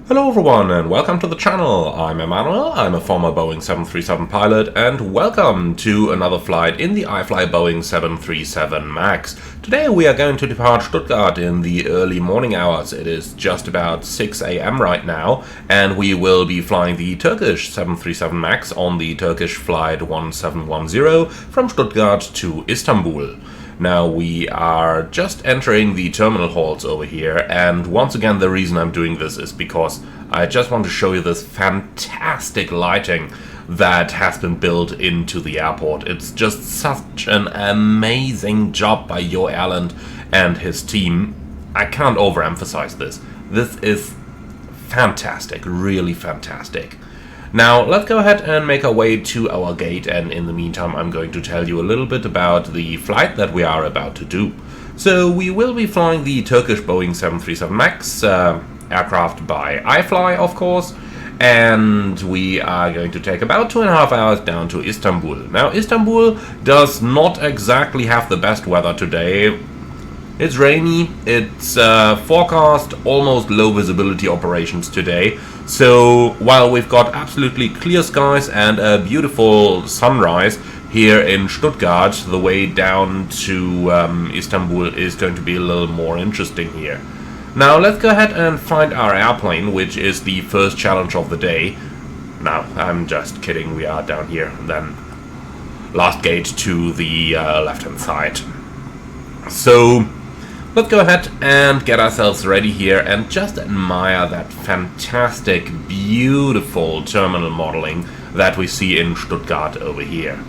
Hello everyone and welcome to the channel. I'm Emmanuel, I'm a former Boeing 737 pilot, and welcome to another flight in the iFly Boeing 737 MAX. Today we are going to depart Stuttgart in the early morning hours. It is just about 6 AM right now, and we will be flying the Turkish 737 MAX on the Turkish flight 1710 from Stuttgart to Istanbul. Now we are just entering the terminal halls over here, and once again the reason I'm doing this is because I just want to show you this fantastic lighting that has been built into the airport. It's just such an amazing job by Jo Erland and his team. I can't overemphasize this. This is fantastic, really fantastic. Now let's go ahead and make our way to our gate, and in the meantime I'm going to tell you a little bit about the flight that we are about to do. So we will be flying the Turkish Boeing 737 MAX aircraft by iFly, of course, and we are going to take about 2.5 hours down to Istanbul. Now Istanbul does not exactly have the best weather today. It's rainy, it's forecast almost low visibility operations today. So while we've got absolutely clear skies and a beautiful sunrise here in Stuttgart, the way down to Istanbul is going to be a little more interesting here. Now let's go ahead and find our airplane, which is the first challenge of the day. Now, I'm just kidding, we are down here, then last gate to the left-hand side. So let's go ahead and get ourselves ready here and just admire that fantastic, beautiful terminal modeling that we see in Stuttgart over here.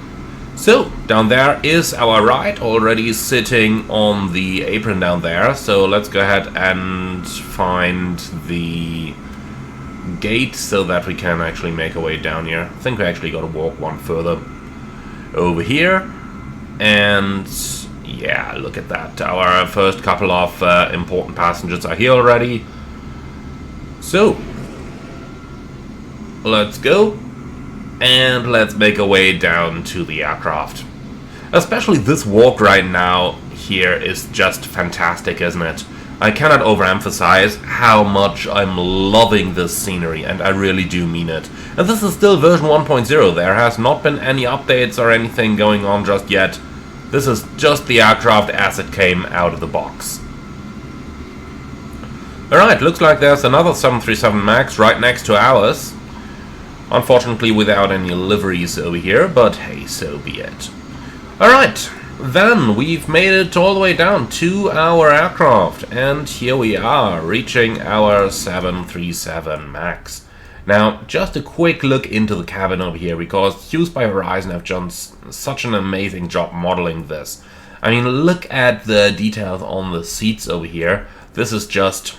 So, down there is our ride, already sitting on the apron down there. So let's go ahead and find the gate so that we can actually make our way down here. I think we actually got to walk one further over here. And yeah, look at that. Our first couple of important passengers are here already. So, let's go. And let's make our way down to the aircraft. Especially this walk right now here is just fantastic, isn't it? I cannot overemphasize how much I'm loving this scenery, and I really do mean it. And this is still version 1.0. There has not been any updates or anything going on just yet. This is just the aircraft as it came out of the box. Alright, looks like there's another 737 MAX right next to ours. Unfortunately without any liveries over here, but hey, so be it. Alright, then we've made it all the way down to our aircraft, and here we are, reaching our 737 MAX. Now, just a quick look into the cabin over here, because Used by Ryzen have done such an amazing job modeling this. I mean, look at the details on the seats over here. This is just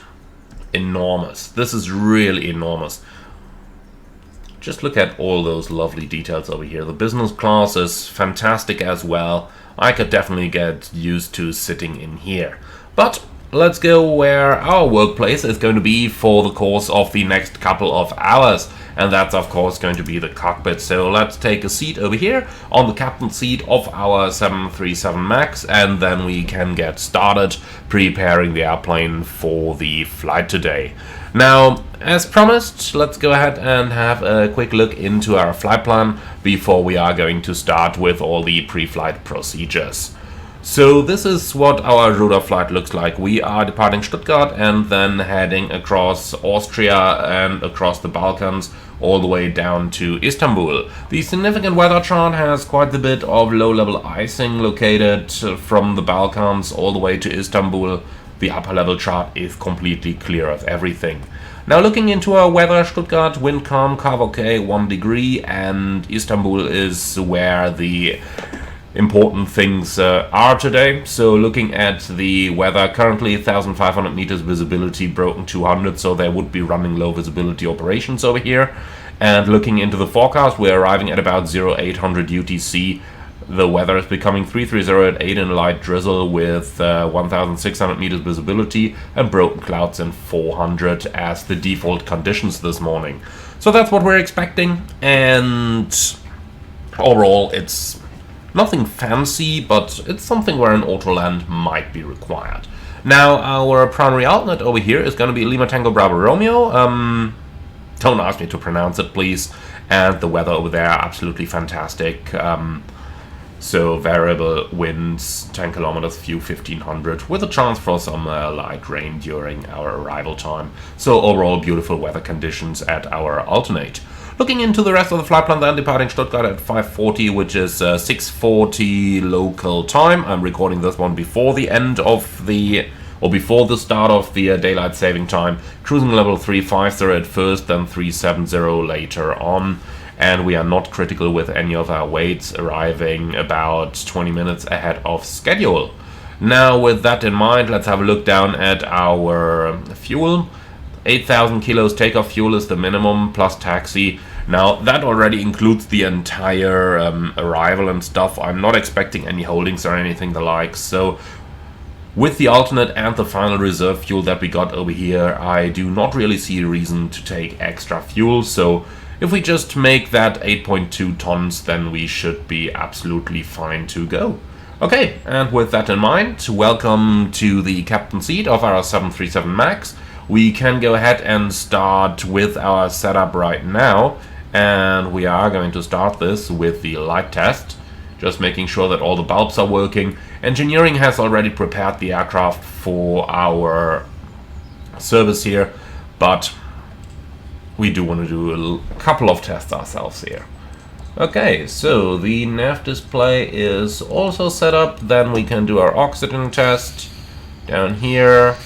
enormous. This is really enormous. Just look at all those lovely details over here. The business class is fantastic as well. I could definitely get used to sitting in here. But let's go where our workplace is going to be for the course of the next couple of hours. And that's of course going to be the cockpit. So let's take a seat over here on the captain's seat of our 737 MAX, and then we can get started preparing the airplane for the flight today. Now, as promised, let's go ahead and have a quick look into our flight plan before we are going to start with all the pre-flight procedures. So this is what our route of flight looks like. We are departing Stuttgart and then heading across Austria and across the Balkans all the way down to Istanbul. The significant weather chart has quite a bit of low-level icing located from the Balkans all the way to Istanbul. The upper level chart is completely clear of everything. Now looking into our weather, Stuttgart, wind calm, curve okay, 1 degree, and Istanbul is where the important things are today. So looking at the weather, currently 1,500 meters visibility, broken 200, so they would be running low visibility operations over here. And looking into the forecast, we're arriving at about 0800 UTC. The weather is becoming 330 at 8 in light drizzle with 1,600 meters visibility and broken clouds in 400 as the default conditions this morning. So that's what we're expecting, and overall it's nothing fancy, but it's something where an auto land might be required. Now, our primary alternate over here is going to be Lima Tango Bravo Romeo. Don't ask me to pronounce it, please. And the weather over there, absolutely fantastic. So variable winds, 10 kilometers, few 1500, with a chance for some light rain during our arrival time. So overall, beautiful weather conditions at our alternate. Looking into the rest of the flight plan, then departing Stuttgart at 5:40, which is 6:40 local time. I'm recording this one before the end of the, or before the start of the daylight saving time. Cruising level 350 at first, then 370 later on. And we are not critical with any of our weights, arriving about 20 minutes ahead of schedule. Now, with that in mind, let's have a look down at our fuel. 8,000 kilos takeoff fuel is the minimum, plus taxi. Now, that already includes the entire arrival and stuff. I'm not expecting any holdings or anything the like. So, with the alternate and the final reserve fuel that we got over here, I do not really see a reason to take extra fuel. So, if we just make that 8.2 tons, then we should be absolutely fine to go. Okay, and with that in mind, welcome to the captain seat of our 737 MAX. We can go ahead and start with our setup right now, and we are going to start this with the light test, just making sure that all the bulbs are working. Engineering has already prepared the aircraft for our service here, but we do want to do a couple of tests ourselves here. Okay, so the nav display is also set up. Then we can do our oxygen test down here,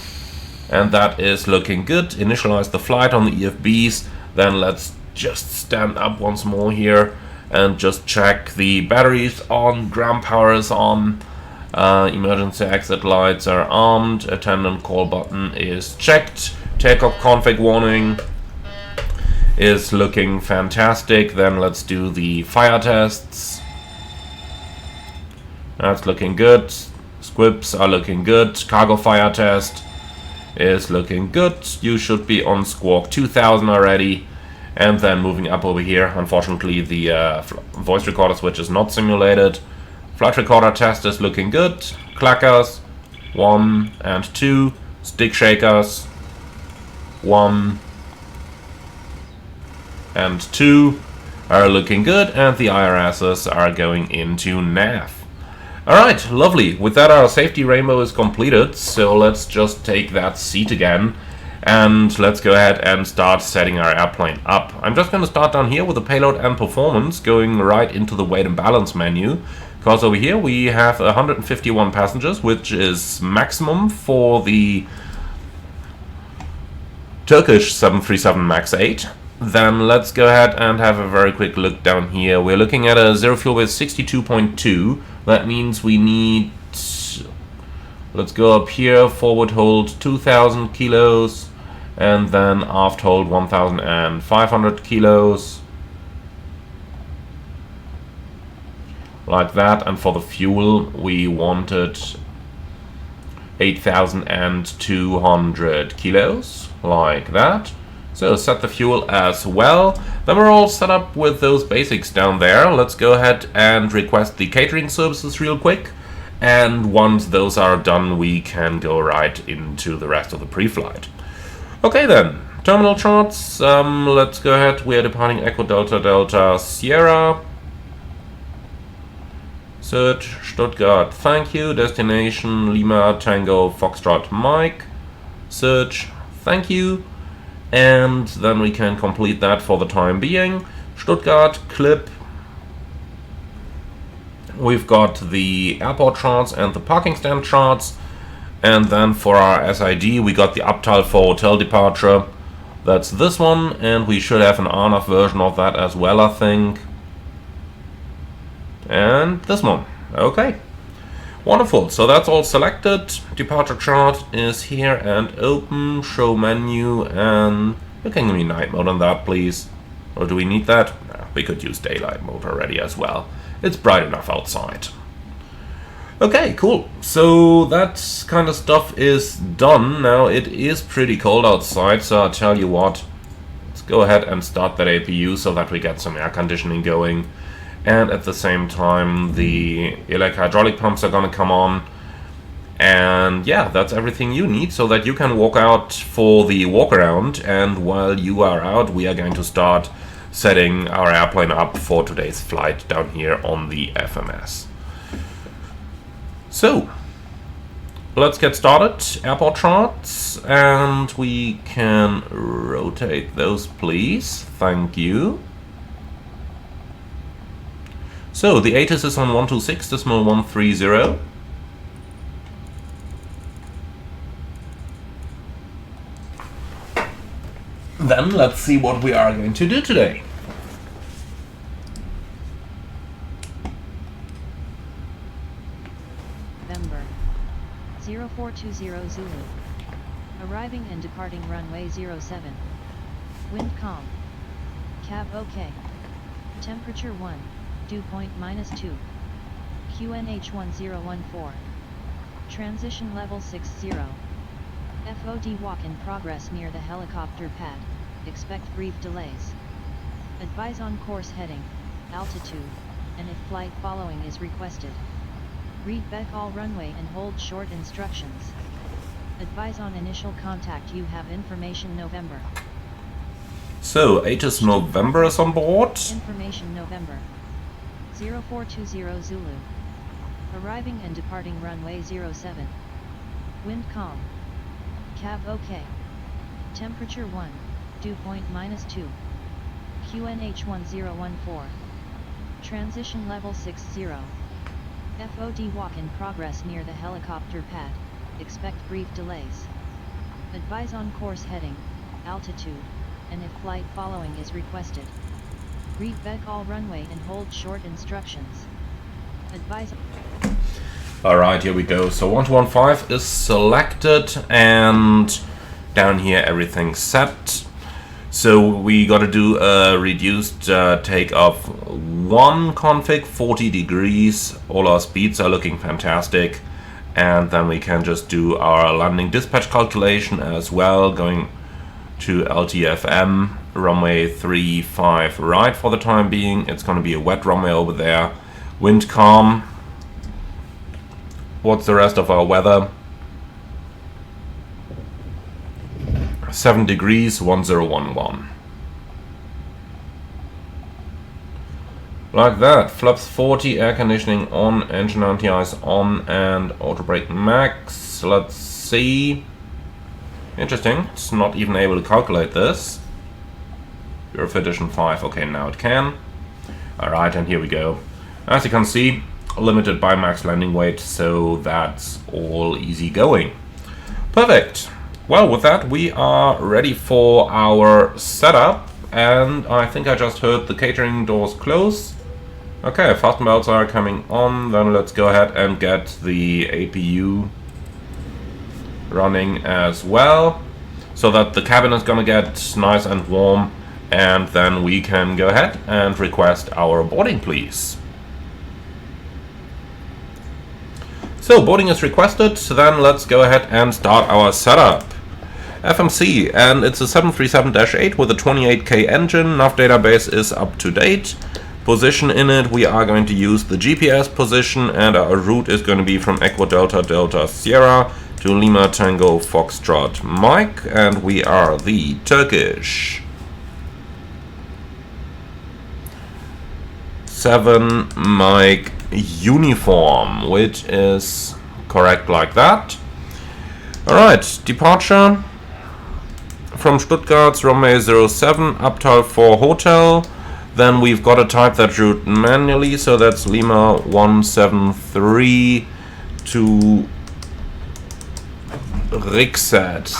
and that is looking good. Initialize the flight on the EFBs. Then let's just stand up once more here and just check the batteries on, ground power is on, emergency exit lights are armed, attendant call button is checked, takeoff config warning is looking fantastic. Then let's do the fire tests. That's looking good. Squibs are looking good. Cargo fire test is looking good. You should be on Squawk 2000 already. And then moving up over here, unfortunately the voice recorder switch is not simulated. Flight recorder test is looking good. Clackers 1 and 2. Stick shakers 1 and 2 are looking good, and the IRSs are going into nav. Alright, lovely. With that, our safety rainbow is completed, so let's just take that seat again, and let's go ahead and start setting our airplane up. I'm just going to start down here with the payload and performance, going right into the weight and balance menu, because over here we have 151 passengers, which is maximum for the Turkish 737 MAX 8. Then let's go ahead and have a very quick look down here. We're looking at a zero fuel with 62.2. That means we need, let's go up here, forward hold 2,000 kilos, and then aft hold 1,500 kilos. Like that, and for the fuel we wanted 8,200 kilos, like that. So set the fuel as well. Then we're all set up with those basics down there. Let's go ahead and request the catering services real quick. And once those are done, we can go right into the rest of the pre-flight. Okay then, terminal charts. Let's go ahead. We are departing Echo Delta Delta Sierra. Search Stuttgart, thank you. Destination Lima Tango Foxtrot Mike. Search, thank you. And then we can complete that for the time being. Stuttgart, clip. We've got the airport charts and the parking stand charts. And then for our SID, we got the Abtal for hotel departure. That's this one, and we should have an RNAV version of that as well, I think. And this one. Okay. Wonderful. So that's all selected. Departure chart is here and open. Show menu, and you can give me night mode on that, please. Or do we need that? No, we could use daylight mode already as well. It's bright enough outside. Okay, cool. So that kind of stuff is done. Now it is pretty cold outside, so I'll tell you what. Let's go ahead and start that APU so that we get some air conditioning going. And at the same time, the hydraulic pumps are going to come on. And yeah, that's everything you need so that you can walk out for the walk around. And while you are out, we are going to start setting our airplane up for today's flight down here on the FMS. So let's get started. Airport charts, and we can rotate those, please. Thank you. So the ATIS is on 126.130. Then let's see what we are going to do today. November 0420 Zulu. Arriving and departing runway 07. Wind calm. Cab OK. Temperature 1, dew point -2. QNH 1014. Transition level 60. FOD walk in progress near the helicopter pad. Expect brief delays. Advise on course heading, altitude, and if flight following is requested. Read back all runway and hold short instructions. Advise on initial contact. You have information November. So ATIS November is on board. Information November 0420 Zulu. Arriving and departing runway 07. Wind calm. Cab OK. Temperature 1, dew point -2. QNH 1014. Transition level 60. FOD walk in progress near the helicopter pad. Expect brief delays. Advise on course heading, altitude, and if flight following is requested. Read back all runway and hold short instructions. Advise. Alright, here we go. So 1215 is selected, and down here everything's set. So we gotta do a reduced takeoff 1 config, 40 degrees. All our speeds are looking fantastic. And then we can just do our landing dispatch calculation as well, going to LTFM, runway 35 right for the time being. It's gonna be a wet runway over there. Wind calm. What's the rest of our weather? 7 degrees, 1011. Like that. Flaps 40, air conditioning on, engine anti-ice on, and auto brake max. Let's see. Interesting. It's not even able to calculate this. Earth edition 5. Okay, now it can. Alright, and here we go. As you can see, limited by max landing weight, so that's all easy going. Perfect. Well, with that, we are ready for our setup, and I think I just heard the catering doors close. Okay, fasten belts are coming on. Then let's go ahead and get the APU running as well, so that the cabin is gonna get nice and warm, and then we can go ahead and request our boarding, please. So boarding is requested, so then let's go ahead and start our setup. FMC, and it's a 737-8 with a 28K engine. Nav database is up to date. Position in it, we are going to use the GPS position, and our route is going to be from Echo Delta Delta Sierra to Lima Tango Foxtrot Mike, and we are the Turkish 7 Mike uniform, which is correct like that. Alright, departure from Stuttgart, runway 07, Uptal 4 Hotel. Then we've got to type that route manually, so that's Lima 173 to Rixat.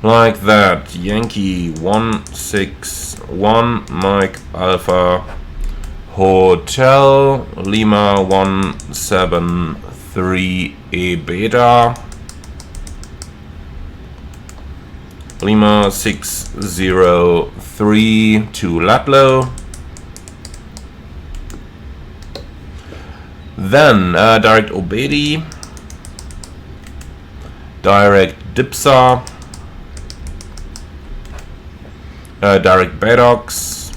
Like that. Yankee 161 Mike Alpha Hotel Lima 173 E Beta Lima 603 to Latlo. Then direct Obedi, direct Dipsa, direct Badox,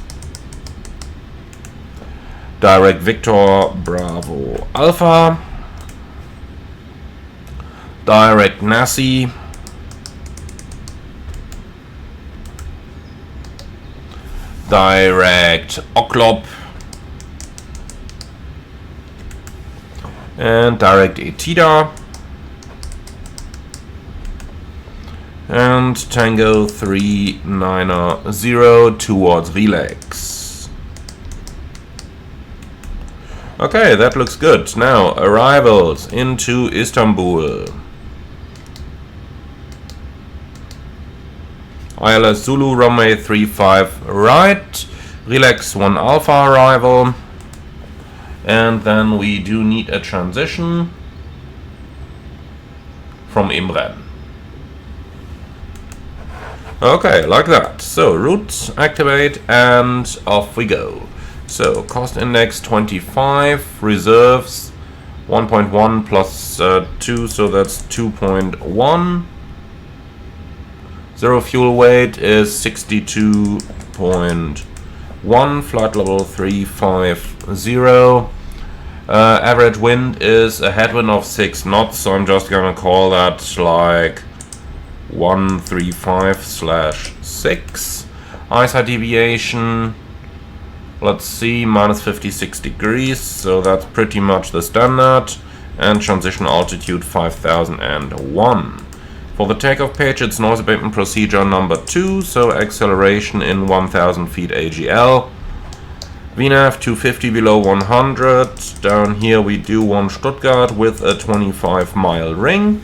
direct Victor Bravo Alpha, direct Nasi, direct Oklop, and direct Etida, and Tango 390 towards Relax. Okay, that looks good. Now, arrivals into Istanbul. ILS Zulu, runway 35 right, Relax 1 Alpha arrival, and then we do need a transition from Imren. Okay, like that. So route activate and off we go. So cost index 25, reserves 1.1 plus 2, so that's 2.1. Zero fuel weight is 62.1, flight level 350. Average wind is a headwind of 6 knots, so I'm just gonna call that like 135/6. ISI deviation, let's see, minus 56 degrees, so that's pretty much the standard. And transition altitude 5001. For the takeoff page, it's noise abatement procedure number 2, so acceleration in 1000 feet AGL. VNAV 250 below 100. Down here we do want Stuttgart with a 25-mile ring.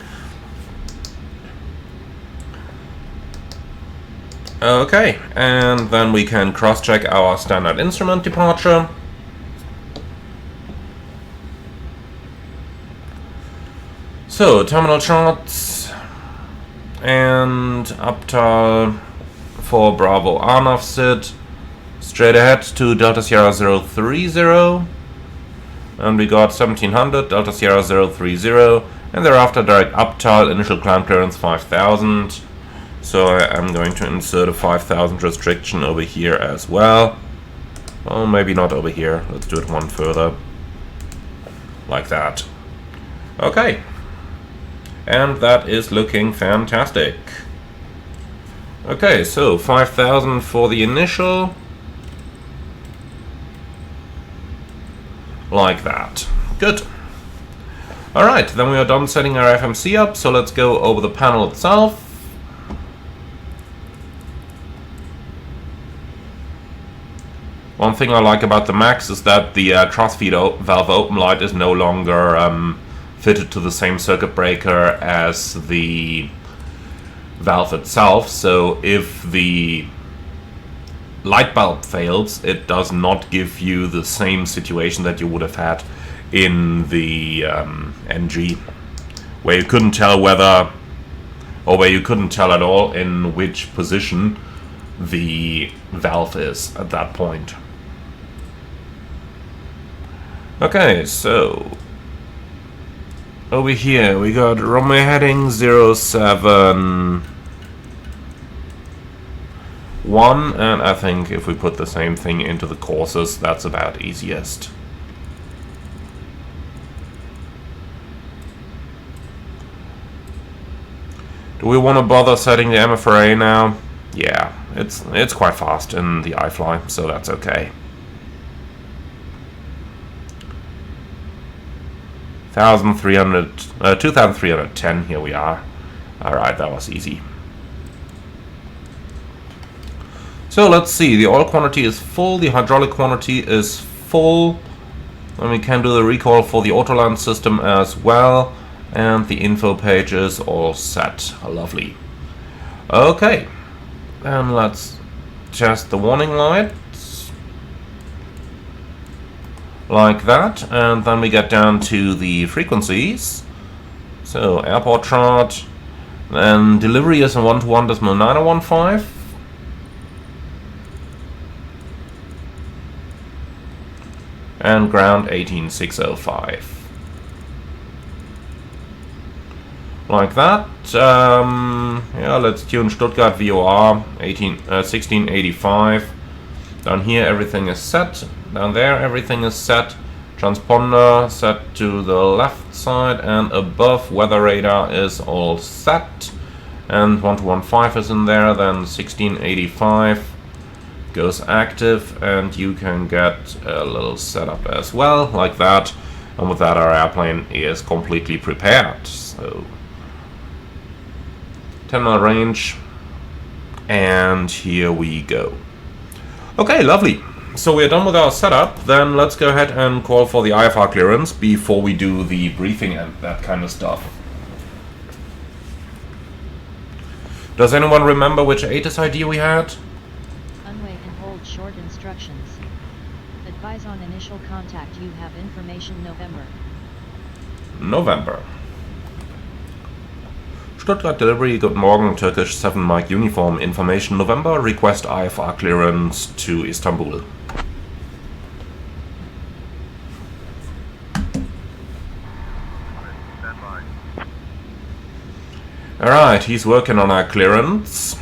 Okay, and then we can cross-check our standard instrument departure. So, terminal charts and Uptal for Bravo Arnav Sid. Straight ahead to Delta Sierra 030. And we got 1700, Delta Sierra 030, and thereafter direct Uptal, initial climb clearance 5000. So I am going to insert a 5000 restriction over here as well. Well, maybe not over here. Let's do it one further. Like that. Okay. And that is looking fantastic. Okay, so 5000 for the initial. Like that. Good. Alright, then we are done setting our FMC up, so let's go over the panel itself. One thing I like about the Max is that the crossfeed valve open light is no longer fitted to the same circuit breaker as the valve itself, so if the light bulb fails, it does not give you the same situation that you would have had in the NG, where you couldn't tell whether, or where you couldn't tell at all in which position the valve is at that point. Okay, so over here we got runway heading 07 1, and I think if we put the same thing into the courses, that's about easiest. Do we want to bother setting the MFRA now? Yeah, it's quite fast in the iFly, so that's okay. 2310, here we are. Alright, that was easy. So let's see, the oil quantity is full, the hydraulic quantity is full, and we can do the recall for the Autoland system as well, and the info page is all set. Lovely. Okay, and let's test the warning lights. Like that, and then we get down to the frequencies. So airport chart, then delivery is a 121.9015. And ground 18605. Like that. Yeah, let's tune Stuttgart VOR 1685. Down here everything is set. Down there everything is set. Transponder set to the left side, and above weather radar is all set. And 1215 is in there, then 1685 goes active, and you can get a little setup as well, like that. And with that, our airplane is completely prepared. So 10 mile range, and here we go. Okay, lovely. So we're done with our setup. Then let's go ahead and call for the IFR clearance before we do the briefing and that kind of stuff. Does anyone remember which ATIS ID we had? Unweight and hold short instructions. Advise on initial contact. You have information November. November. Stuttgart delivery, good morning, Turkish 7 Mike uniform, information November, request IFR clearance to Istanbul. Alright, he's working on our clearance.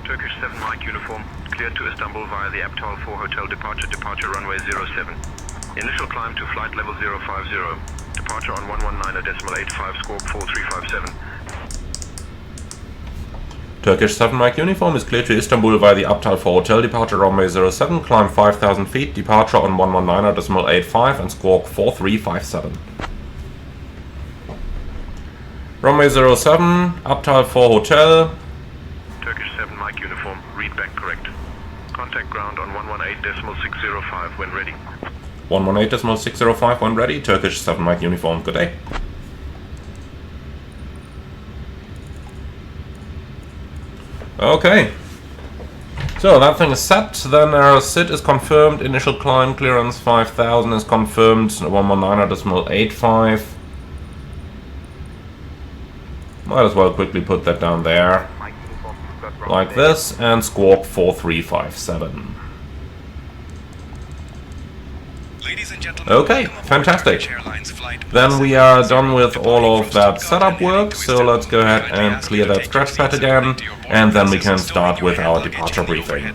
Turkish 7 Mike uniform, cleared to Istanbul via the Aptal 4 hotel departure runway 07. Initial climb to flight level 050. Departure on 119.85, squawk 4357. Turkish 7 Mike uniform is cleared to Istanbul via the Aptal 4 hotel departure runway 07, climb 5000 feet, departure on 119.85 and squawk 4357. Runway 07, Aptal 4 hotel. Turkish 7 Mike uniform, read back correct. Contact ground on 118.605 when ready. 118.605 when ready, Turkish 7 Mike uniform, good day. Okay, so that thing is set, then our SID is confirmed, initial climb clearance 5000 is confirmed, 119.85. Might as well quickly put that down there, like this, and squawk 4357. Okay, fantastic. Then we are done with all of that setup work, so let's go ahead and clear that scratch pad again, and then we can start with our departure briefing.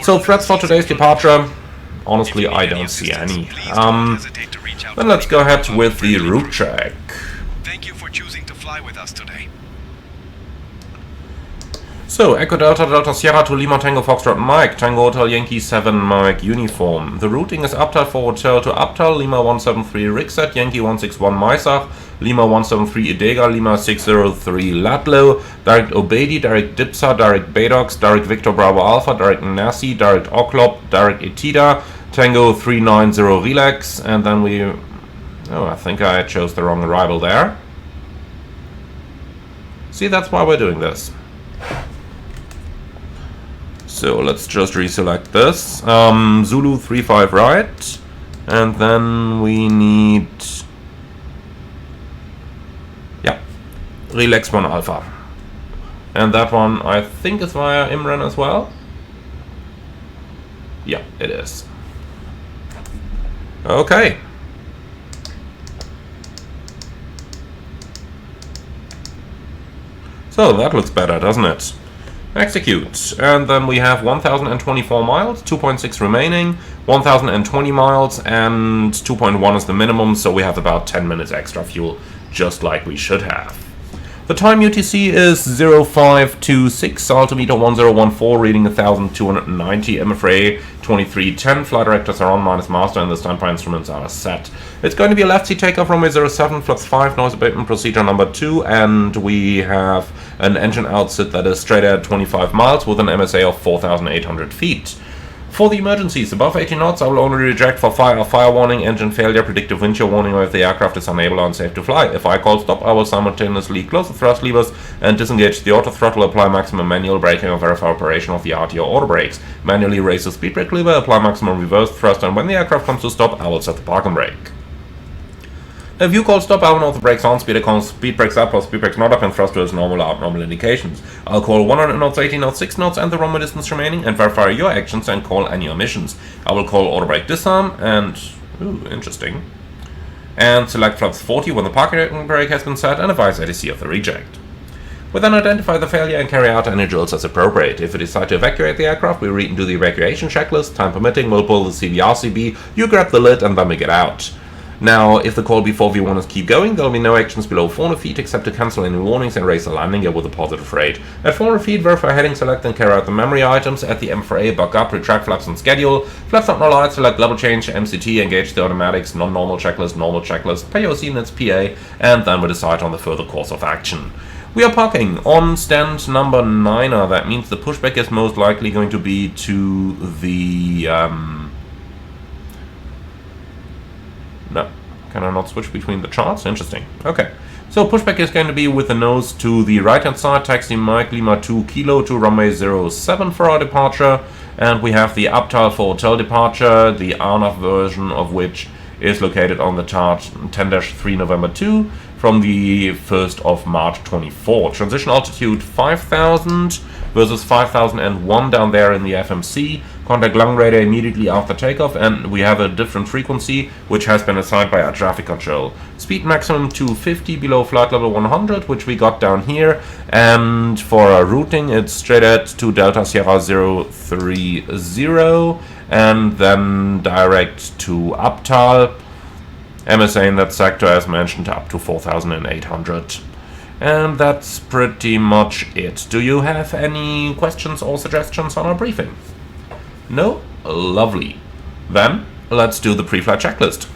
So threats for today's departure, honestly I don't see any. Then let's go ahead with the route check. Thank you for choosing to fly with us today. So, Echo Delta Delta Sierra to Lima Tango Foxtrot Mike, Tango Hotel Yankee 7 Mike uniform. The routing is Aptal 4 Hotel to Aptal, Lima 173 Rixat, Yankee 161 Maisach, Lima 173 Idega, Lima 603 Latlo, direct Obedi, direct Dipsa, direct Badox, direct Victor Bravo Alpha, direct Nasi, direct Oklop, direct Etida, Tango 390 Relax, and then we... Oh, I think I chose the wrong arrival there. See, that's why we're doing this. So let's just reselect this. Zulu 35 right, and then we need, yeah, Relax 1 Alpha, and that one I think is via Imran as well. Yeah, it is. Okay. So that looks better, doesn't it? Execute, and then we have 1024 miles, 2.6 remaining, 1020 miles, and 2.1 is the minimum, so we have about 10 minutes extra fuel, just like we should have. The time UTC is 0526, altimeter 1014, reading 1290, MFRA 2310, flight directors are on, minus master, and the standby instruments are set. It's going to be a left seat takeoff, runway 07, flaps 5, noise abatement procedure number 2, and we have an engine outset that is straight at 25 miles with an MSA of 4,800 feet. For the emergencies, above 80 knots, I will only reject for fire warning, engine failure, predictive wind chill warning, or if the aircraft is unable or unsafe to fly. If I call stop, I will simultaneously close the thrust levers and disengage the auto throttle, apply maximum manual braking, or verify operation of the RTO auto brakes. Manually raise the speed brake lever, apply maximum reverse thrust, and when the aircraft comes to stop, I will set the parking brake. If you call stop, I will know the brakes on, speed brakes up or speed brakes not up, and thruster is normal or abnormal indications. I'll call 100 knots, 80 knots, 6 knots, and the runway distance remaining, and verify your actions and call any omissions. I will call auto brake disarm, and Ooh, interesting. And select flaps 40 when the parking brake has been set and advise ATC of the reject. We then identify the failure and carry out any drills as appropriate. If we decide to evacuate the aircraft, we read and do the evacuation checklist. Time permitting, we'll pull the CBRCB, you grab the lid, and then we get out. Now, if the call before we want to keep going, there will be no actions below 400 feet except to cancel any warnings and raise the landing gear with a positive rate. At 400 feet, verify heading, select and carry out the memory items. At the M4A, buck up, retract flaps on schedule. Flaps not relied, select level change, MCT, engage the automatics, non-normal checklist, normal checklist, pay OC units PA, and then we decide on the further course of action. We are parking on stand number 9er. That means the pushback is most likely going to be to the... No. Can I not switch between the charts? Interesting. Okay. So pushback is going to be with the nose to the right-hand side. Taxi Mike Lima 2 Kilo to runway 07 for our departure. And we have the Abtal for hotel departure, the RNAV version of which is located on the chart 10-3 November 2 from the 1st of March 24. Transition altitude 5,000 versus 5,001 down there in the FMC. Contact lung radar immediately after takeoff, and we have a different frequency which has been assigned by our traffic control. Speed maximum 250 below flight level 100, which we got down here, and for our routing it's straight ahead to Delta Sierra 030 and then direct to Abtal. MSA in that sector, as mentioned, up to 4,800. And that's pretty much it. Do you have any questions or suggestions on our briefing? No? Lovely. Then, let's do the pre-flight checklist.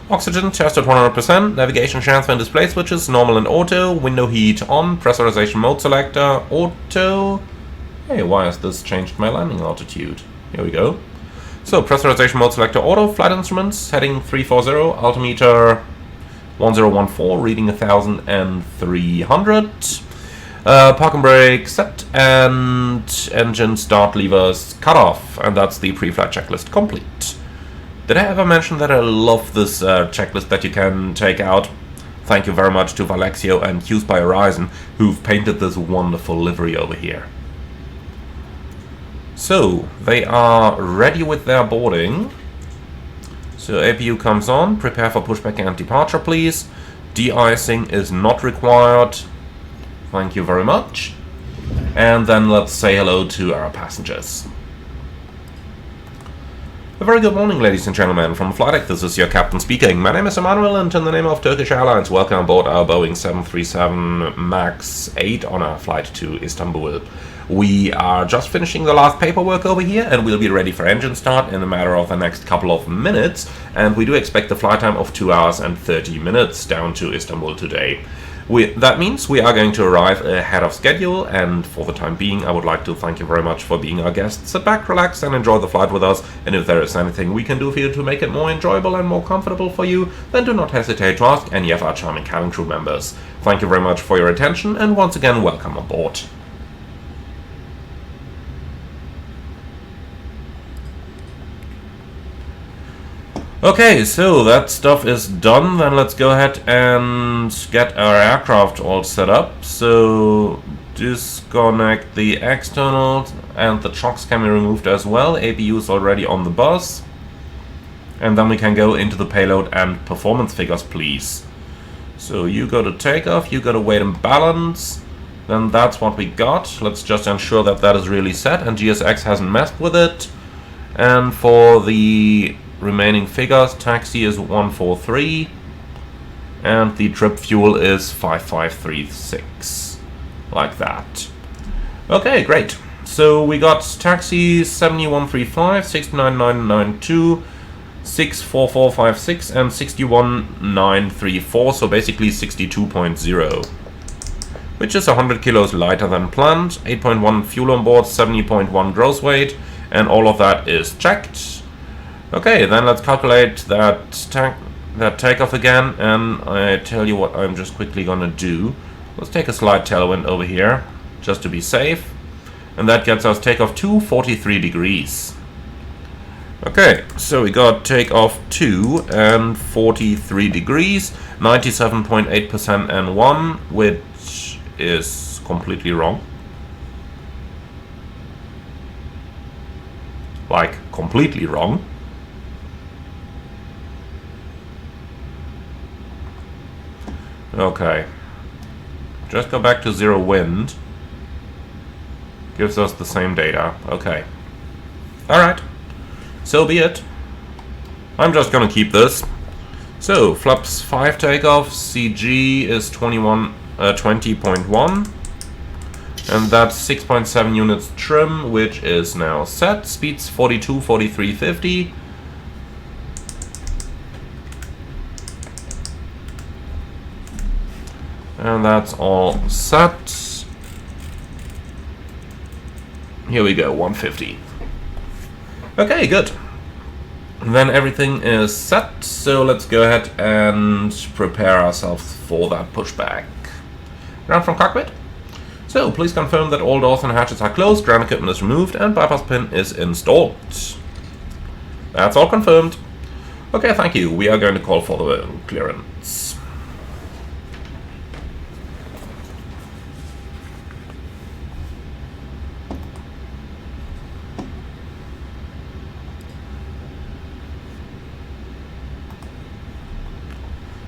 Oxygen test at 100%, navigation transfer and display switches, normal and auto, window heat on, pressurization mode selector, auto. Hey, why has this changed my landing altitude? Here we go. So, pressurization mode selector auto, flight instruments, heading 340, altimeter 1014, reading 1,300. Parking brake set and engine start levers cut off, and that's the pre-flight checklist complete. Did I ever mention that I love this checklist that you can take out? Thank you very much to Valexio and AMD Ryzen who've painted this wonderful livery over here. So, they are ready with their boarding. So, APU comes on, prepare for pushback and departure please. De-icing is not required. Thank you very much. And then let's say hello to our passengers. A very good morning, ladies and gentlemen. From Flight Deck, this is your captain speaking. My name is Emmanuel, and in the name of Turkish Airlines, welcome aboard our Boeing 737 MAX 8 on our flight to Istanbul. We are just finishing the last paperwork over here, and we'll be ready for engine start in a matter of the next couple of minutes. And we do expect a flight time of 2 hours and 30 minutes down to Istanbul today. That means we are going to arrive ahead of schedule, and for the time being I would like to thank you very much for being our guest. Sit back, relax and enjoy the flight with us, and if there is anything we can do for you to make it more enjoyable and more comfortable for you, then do not hesitate to ask any of our charming cabin crew members. Thank you very much for your attention, and once again welcome aboard. Okay, so that stuff is done. Then let's go ahead and get our aircraft all set up. So disconnect the externals, and the chocks can be removed as well. APU is already on the bus. And then we can go into the payload and performance figures, please. So you go to takeoff, you go to weight and balance. Then that's what we got. Let's just ensure that that is really set and GSX hasn't messed with it. And for the remaining figures, taxi is 143 and the trip fuel is 5536, like that. Okay, great. So we got taxi 7135, 69992, 64456 and 61934, so basically 62.0, which is 100 kilos lighter than planned. 8.1 fuel on board, 70.1 gross weight, and all of that is checked. Okay, then let's calculate that takeoff again, and I tell you what I'm just quickly gonna do. Let's take a slight tailwind over here, just to be safe, and that gets us takeoff to 43 degrees. Okay, so we got takeoff 2 and 43 degrees, 97.8% N1, which is completely wrong. Like, completely wrong. Okay. Just go back to 0 wind. Gives us the same data. Okay. Alright. So be it. I'm just gonna keep this. So, flaps 5 takeoff, CG is 20.1. And that's 6.7 units trim, which is now set. Speeds 42, 43, 50. And that's all set. Here we go, 150. Okay, good. Then everything is set, so let's go ahead and prepare ourselves for that pushback. Ground from cockpit. So, please confirm that all doors and hatches are closed, ground equipment is removed, and bypass pin is installed. That's all confirmed. Okay, thank you. We are going to call for the clearance.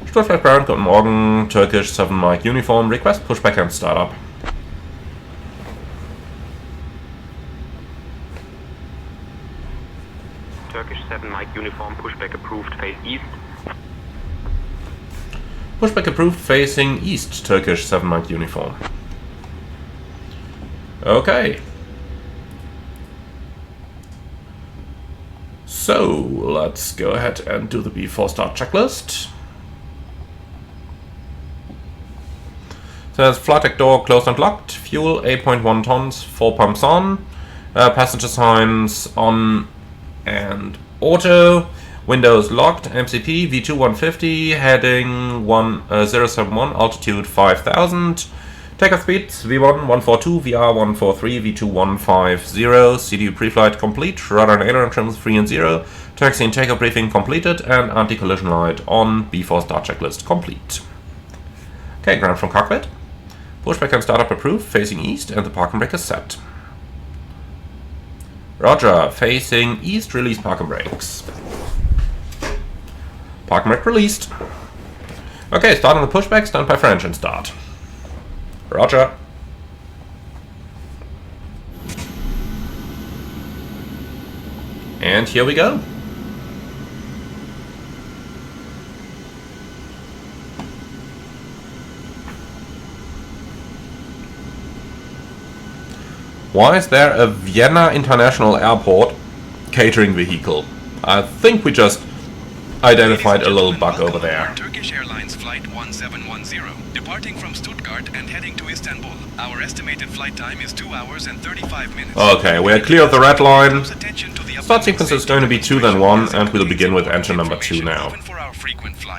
Stuttgart ground, guten Morgen, Turkish 7 Mike uniform, request pushback and startup. Turkish 7 Mike uniform, pushback approved, face east. Pushback approved, facing east, Turkish 7 Mike uniform. Okay. So, let's go ahead and do the before start checklist. Says flight deck door closed and locked, fuel 8.1 tons, 4 pumps on, passenger signs on and auto, windows locked, MCP V2 150, heading 071, altitude 5000, takeoff speed V1 142, VR 143, V2 150, CDU pre-flight complete, radar and aileron trims 3 and 0, taxi and takeoff briefing completed, and anti-collision light on, before start checklist complete. Okay, ground from cockpit. Pushback and startup approved, facing east, and the parking brake is set. Roger, facing east, release parking brakes. Parking brake released. Okay, starting the pushback, stand by for engine start. Roger. And here we go. Why is there a Vienna International Airport catering vehicle? I think we just identified a little bug over there. Turkish Airlines Flight 1710, departing from Stuttgart and heading to Istanbul. Our estimated flight time is 2 hours and 35 minutes. Okay, we're clear of the red line. Start sequence is going to be 2 then 1, and we'll begin with engine number 2 now.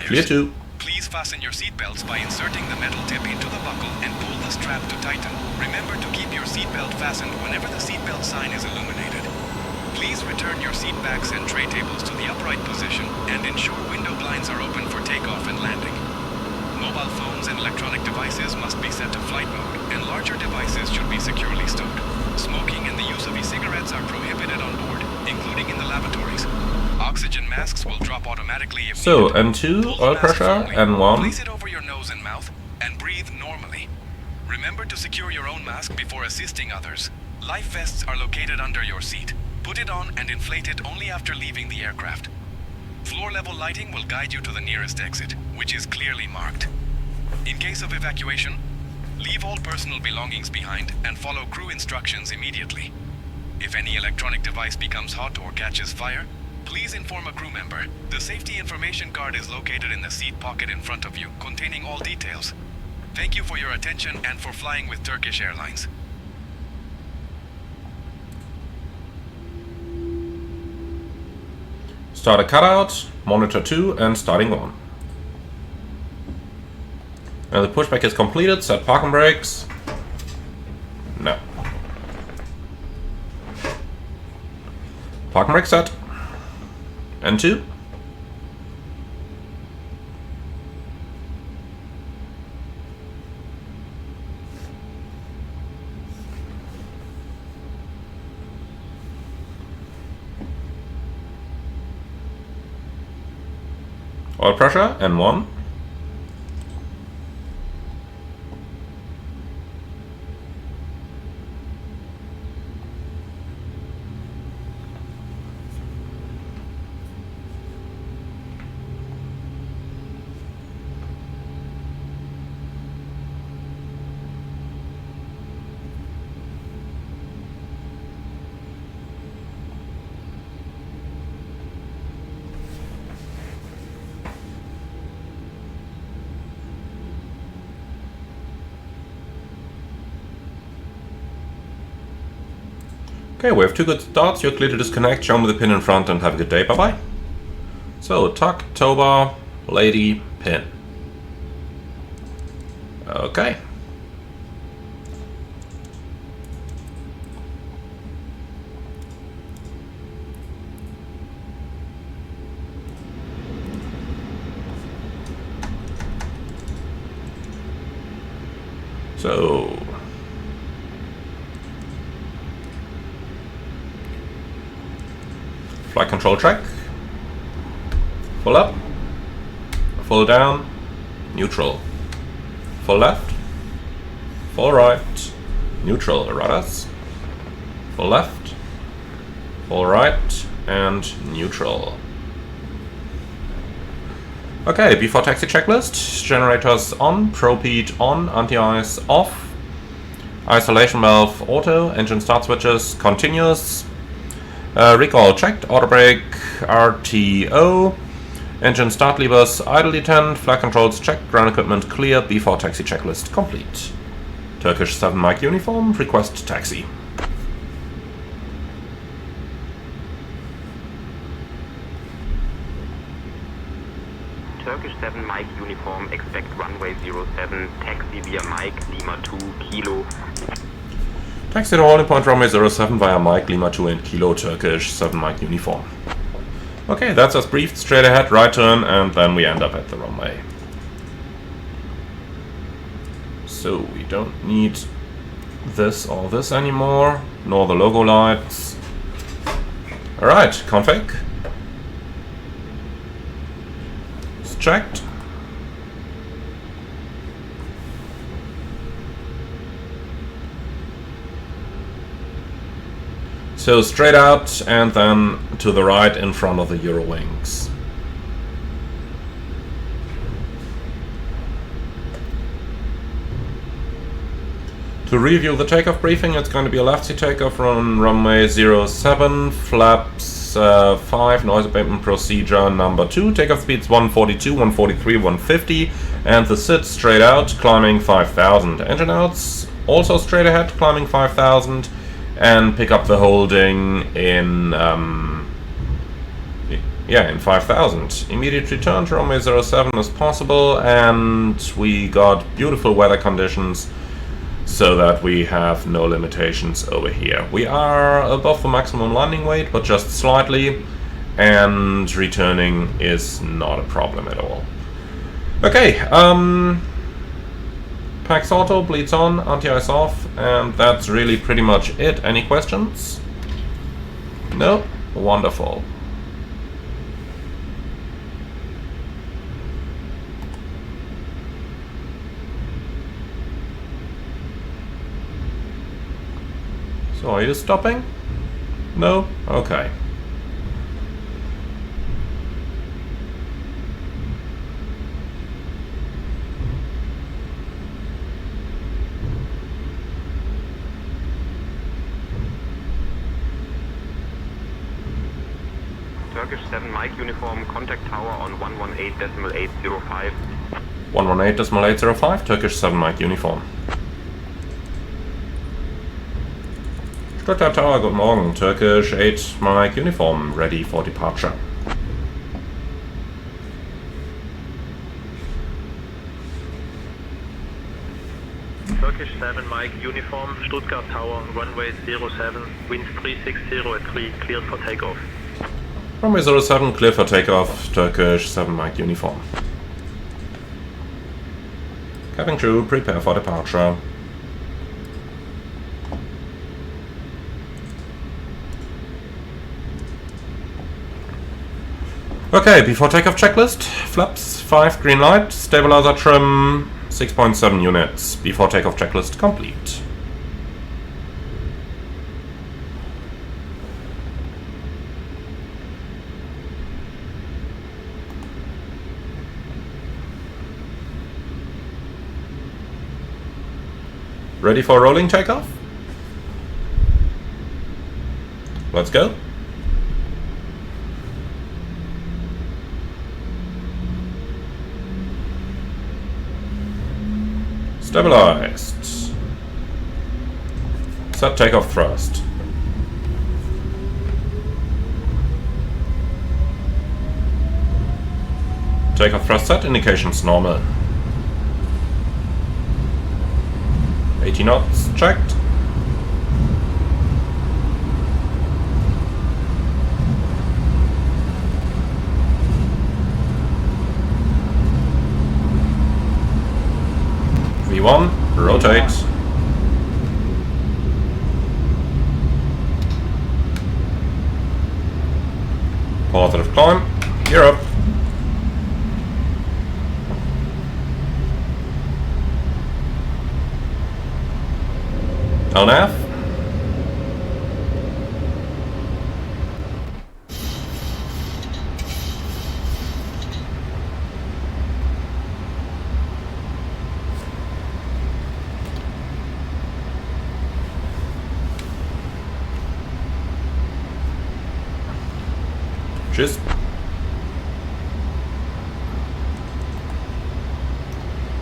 Clear 2. Please fasten your seatbelts by inserting the metal tip into the buckle and pull the strap to tighten. Remember to keep your seatbelt fastened whenever the seatbelt sign is illuminated. Please return your seat backs and tray tables to the upright position and ensure window blinds are open for takeoff and landing. Mobile phones and electronic devices must be set to flight mode, and larger devices should be securely stowed. Smoking and the use of e-cigarettes are prohibited on board, including in the lavatories. Oxygen masks will drop automatically if So, needed. N2, oil pressure, N1. Place it over your nose and mouth and breathe normally. Remember to secure your own mask before assisting others. Life vests are located under your seat. Put it on and inflate it only after leaving the aircraft. Floor-level lighting will guide you to the nearest exit, which is clearly marked. In case of evacuation, leave all personal belongings behind and follow crew instructions immediately. If any electronic device becomes hot or catches fire, please inform a crew member. The safety information card is located in the seat pocket in front of you, containing all details. Thank you for your attention and for flying with Turkish Airlines. Start a cutout, monitor 2, and starting 1. And the pushback is completed, set parking brakes. No. Parking brake set. N2. Oil pressure, N1. Okay, we have 2 good starts. You're clear to disconnect. Show me the pin in front and have a good day. Bye-bye. So, tuck, tow bar, lady, pin. Okay. So, flight control track, full up, full down, neutral, full left, full right, neutral, rudders, full left, full right, and neutral. Okay, before taxi checklist, generators on, ProPeat on, anti-ice off, isolation valve auto, engine start switches continuous, recall checked, auto brake RTO, engine start levers idle detent, flight controls checked, ground equipment clear, before taxi checklist complete. Turkish 7 Mike uniform, request taxi. Turkish 7 Mike uniform, expect runway 07, taxi via Mike, Lima 2, Kilo. Taxi to holding point runway 07 via Mike, Lima 2 and Kilo, Turkish 7 Mike uniform. Okay, that's us briefed, straight ahead, right turn, and then we end up at the runway. So we don't need this or this anymore, nor the logo lights. Alright, config. It's checked. So straight out and then to the right in front of the Eurowings. To review the takeoff briefing, it's going to be a left seat takeoff on runway 07, flaps 5, noise abatement procedure number 2, takeoff speeds 142, 143, 150, and the sit straight out, climbing 5000. Engine outs also straight ahead, climbing 5000. And pick up the holding in, in 5000. Immediate return to runway 07 as possible, and we got beautiful weather conditions so that we have no limitations over here. We are above the maximum landing weight, but just slightly, and returning is not a problem at all. Okay, Pax auto, bleeds on, anti-ice off, and that's really pretty much it. Any questions? No? Wonderful. So are you stopping? No? Okay. Turkish 7 Mike uniform, contact tower on 118.805. 118.805, Turkish 7 Mike uniform. Stuttgart Tower, guten Morgen. Turkish 8 Mike uniform, ready for departure. Turkish 7 Mike uniform, Stuttgart Tower, runway 07, wind 360 at 3, cleared for takeoff. Runway 07, clear for takeoff, Turkish 7 Mike uniform. Cabin crew, prepare for departure. Okay, before takeoff checklist, flaps 5, green light, stabilizer trim 6.7 units. Before takeoff checklist complete. Ready for rolling takeoff? Let's go. Stabilized. Set takeoff thrust. Takeoff thrust set, indications normal. 80 knots checked. V1, rotate. Positive climb, gear up. LNAV. Cheers.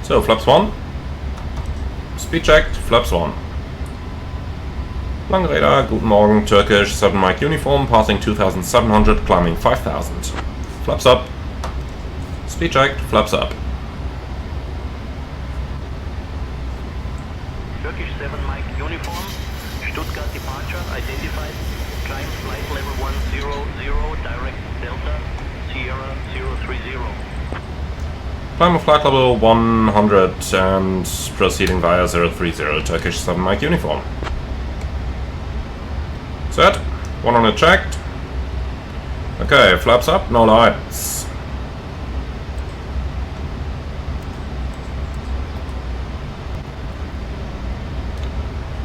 So, flaps 1. Speed checked, flaps 1. Langräder, guten Morgen, Turkish, 7 Mike uniform, passing 2700, climbing 5000. Flaps up. Speed checked, flaps up. Turkish 7 Mike uniform, Stuttgart departure identified, climb flight level 100, direct Delta, Sierra 030. Climb of flight level 100 and proceeding via 030, Turkish 7 Mike uniform. Set. 100 checked. Okay, flaps up, no lights.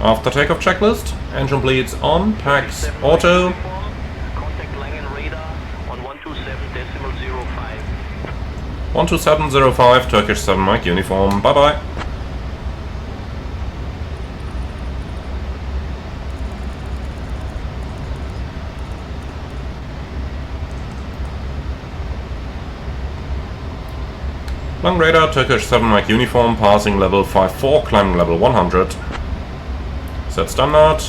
After takeoff checklist, engine bleeds on, packs auto. Contact Langen radar on 127.05. 12705, Turkish 7 Mike uniform, bye bye. Long radar, Turkish 7 Mike uniform, passing level 54, climbing level 100. Set standard.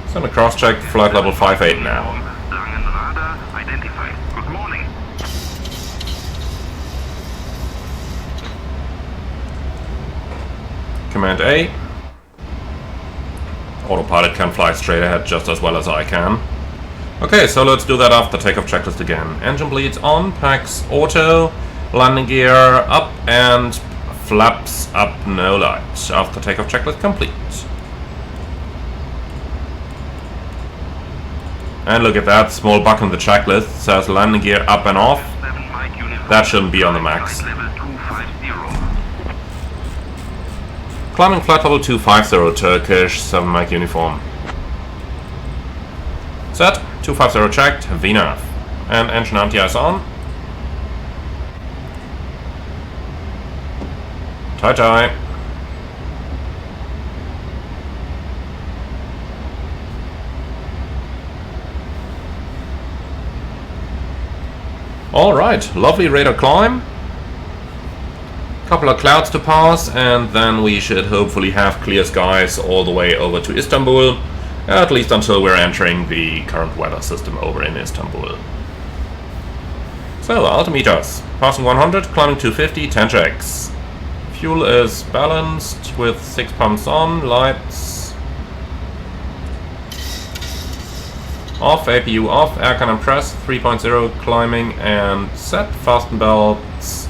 Send a cross check, flight level 58 now. Langen radar identified. Good morning. Command A. Autopilot can fly straight ahead just as well as I can. Okay, so let's do that after takeoff checklist again. Engine bleeds on, packs auto, landing gear up and flaps up, no light. After takeoff checklist complete. And look at that small bug in the checklist, says landing gear up and off. That shouldn't be on the max. Climbing flight level 250, Turkish 7 Mike uniform. Set. 250 checked, VNAV. And engine anti-ice on. Tie. Alright, lovely radar climb. Couple of clouds to pass, and then we should hopefully have clear skies all the way over to Istanbul. At least until we're entering the current weather system over in Istanbul. So, altimeters. Passing 100, climbing 250, 10 checks. Fuel is balanced with 6 pumps on, lights off, APU off, air cannon press, 3.0 climbing and set, fasten belts.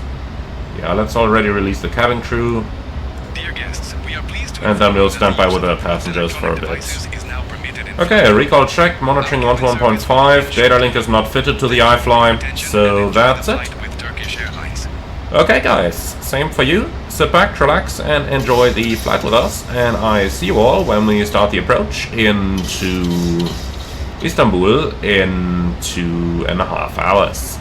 Yeah, let's already release the cabin crew. Dear guests, we are pleased to and then we'll stand by with our passengers for a bit. Okay, recall check, monitoring 121.5, data link is not fitted to the iFly, so that's it. Okay guys, same for you, sit back, relax and enjoy the flight with us, and I see you all when we start the approach into Istanbul in 2.5 hours.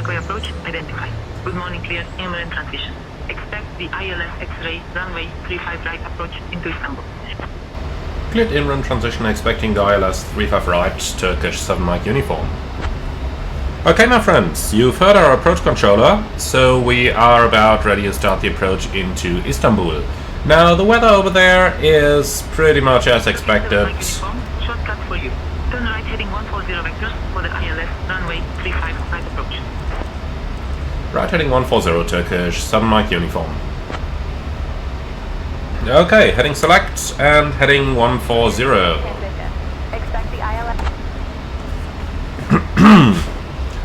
decoy approach identified. Good morning, clear, imminent transition. Expect the ILS X-ray runway 35 right approach into Istanbul. Cleared in-run transition expecting the ILS 35 right, Turkish 7 Mike uniform. Okay, my friends, you've heard our approach controller, so we are about ready to start the approach into Istanbul. Now, the weather over there is pretty much as expected. Shortcut for you. Turn right heading 140 vectors for the ILS runway 35 right approach. Right heading 140 Turkish 7 Mike uniform. Okay, heading select and heading 140. Expect the ILS.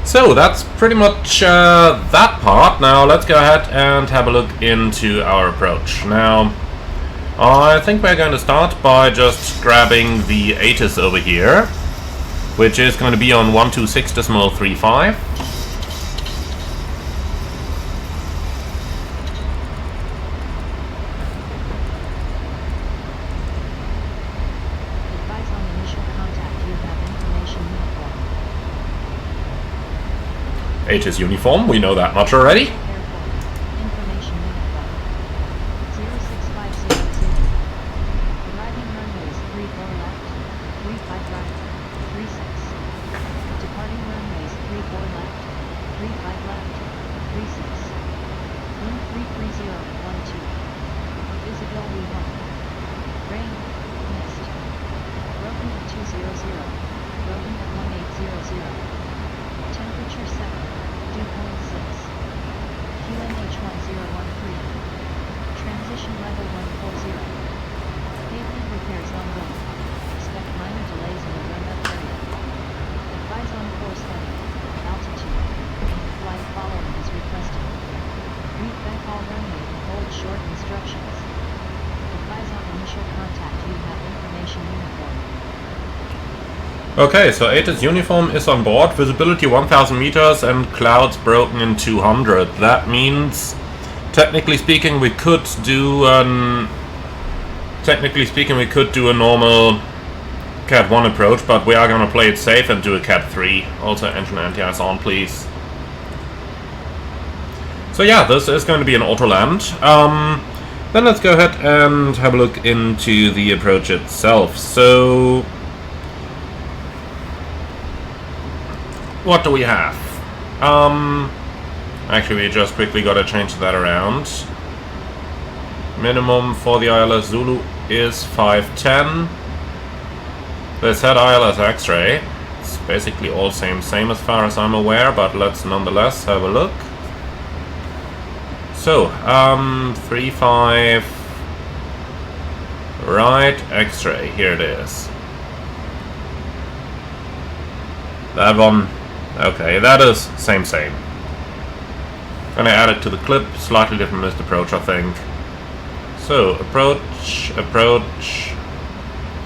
So that's pretty much that part. Now let's go ahead and have a look into our approach. Now, I think we're going to start by just grabbing the Asus over here, which is going to be on 126.35. Advise on initial contact. You have information uniform. Asus uniform, we know that much already. Airport. Information uniform. 06500. Arriving runways 34 left, 35 right, 36. Departing runways 34 left, 35 left, 36. Wind 33012. Visibility 1. Rain, mist. Broken at 200. Broken at 1800. Temperature 7, dew point 6. QNH1013. Transition level 140. Pavement repairs ongoing. Expect minor delays in the run-up area. Advise on course heading, altitude. Flight following is requested. Read back all runway and hold short instructions. Advise on initial contact. You have information uniform. Okay, so Asus uniform is on board, visibility 1000 meters and clouds broken in 200. That means, technically speaking, we could do a normal Cat 1 approach, but we are gonna play it safe and do a Cat 3. Also, engine anti-ice on, please. So yeah, this is going to be an auto land. Then let's go ahead and have a look into the approach itself. So, what do we have? Actually, we just quickly gotta change that around. Minimum for the ILS Zulu is 510. They said ILS X-ray. It's basically all same as far as I'm aware, but let's nonetheless have a look. So, 35 right X-ray, here it is. That one. Okay, that is same. Gonna add it to the clip, slightly different missed approach, I think. So, approach.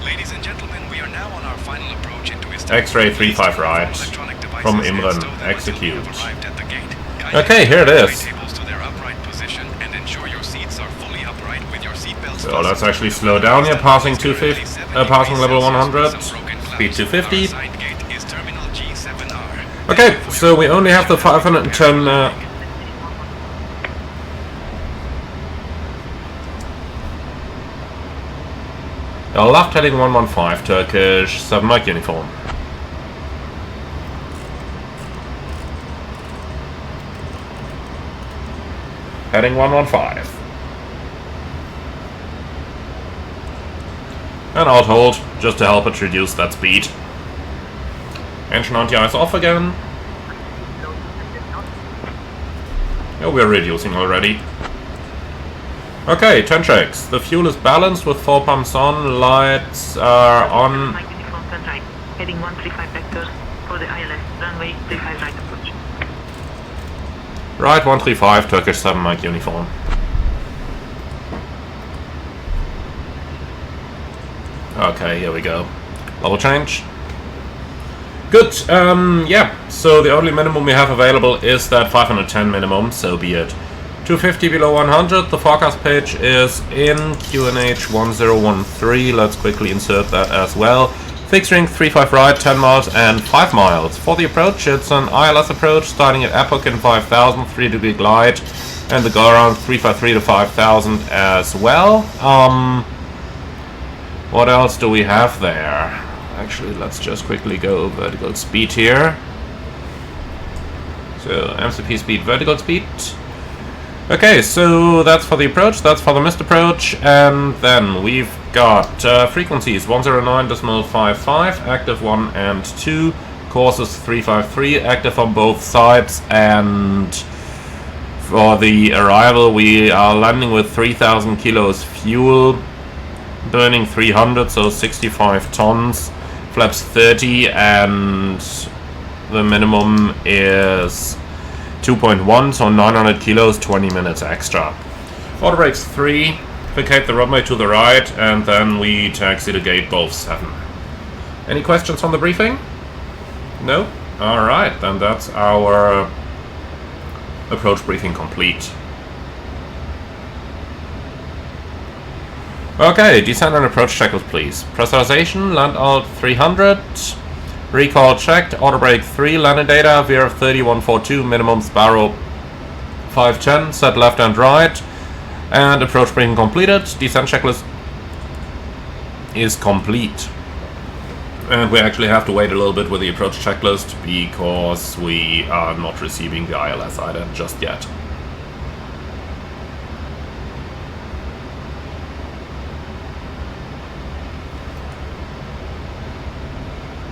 Ladies and gentlemen, we are now on our final approach into Istanbul. X-ray 35 right. Electronic devices From and Imran, stow them until execute. we have arrived at the gate. Okay, here it is. Tie tables to their upright position and ensure your seats are fully upright with your seat belts. So let's actually slow down here, passing 250, passing level 100, speed 250. Okay, so we only have the 510. Left heading 115, Turkish 7 Mike uniform. Heading 115. And I'll hold, just to help it reduce that speed. Engine anti-ice off again. Oh, we're reducing already. Okay, 10 checks. The fuel is balanced with 4 pumps on, lights are on. Heading 135 vectors for the ILS runway 35 right approach. Right 135, Turkish 7 Mike uniform. Okay, here we go. Level change. Good, yeah, so the only minimum we have available is that 510 minimum, so be it. 250 below 100, the forecast page is in QNH 1013, let's quickly insert that as well. Fixed ring 3-5 right, 10 miles and 5 miles. For the approach, it's an ILS approach starting at epoch in 5000, 3-degree glide, and the go around 353 to 5000 as well. What else do we have there? Actually, let's just quickly go vertical speed here. So MCP speed, vertical speed. Okay, so that's for the approach, that's for the missed approach, and then we've got frequencies 109.55, active 1 and 2, courses 353, active on both sides, and for the arrival we are landing with 3000 kilos fuel, burning 300, so 65 tons, flaps 30, and the minimum is 2.1, so 900 kilos, 20 minutes extra. Auto brakes 3, vacate the runway to the right, and then we taxi to gate both 7. Any questions on the briefing? No? Alright, then that's our approach briefing complete. Okay, descent and approach checklist please. Pressurization, land alt 300. Recall checked, auto brake 3, landing data, veer 3142, minimum Sparrow 510, set left and right, and approach briefing completed. Descent checklist is complete. And we actually have to wait a little bit with the approach checklist because we are not receiving the ILS item just yet.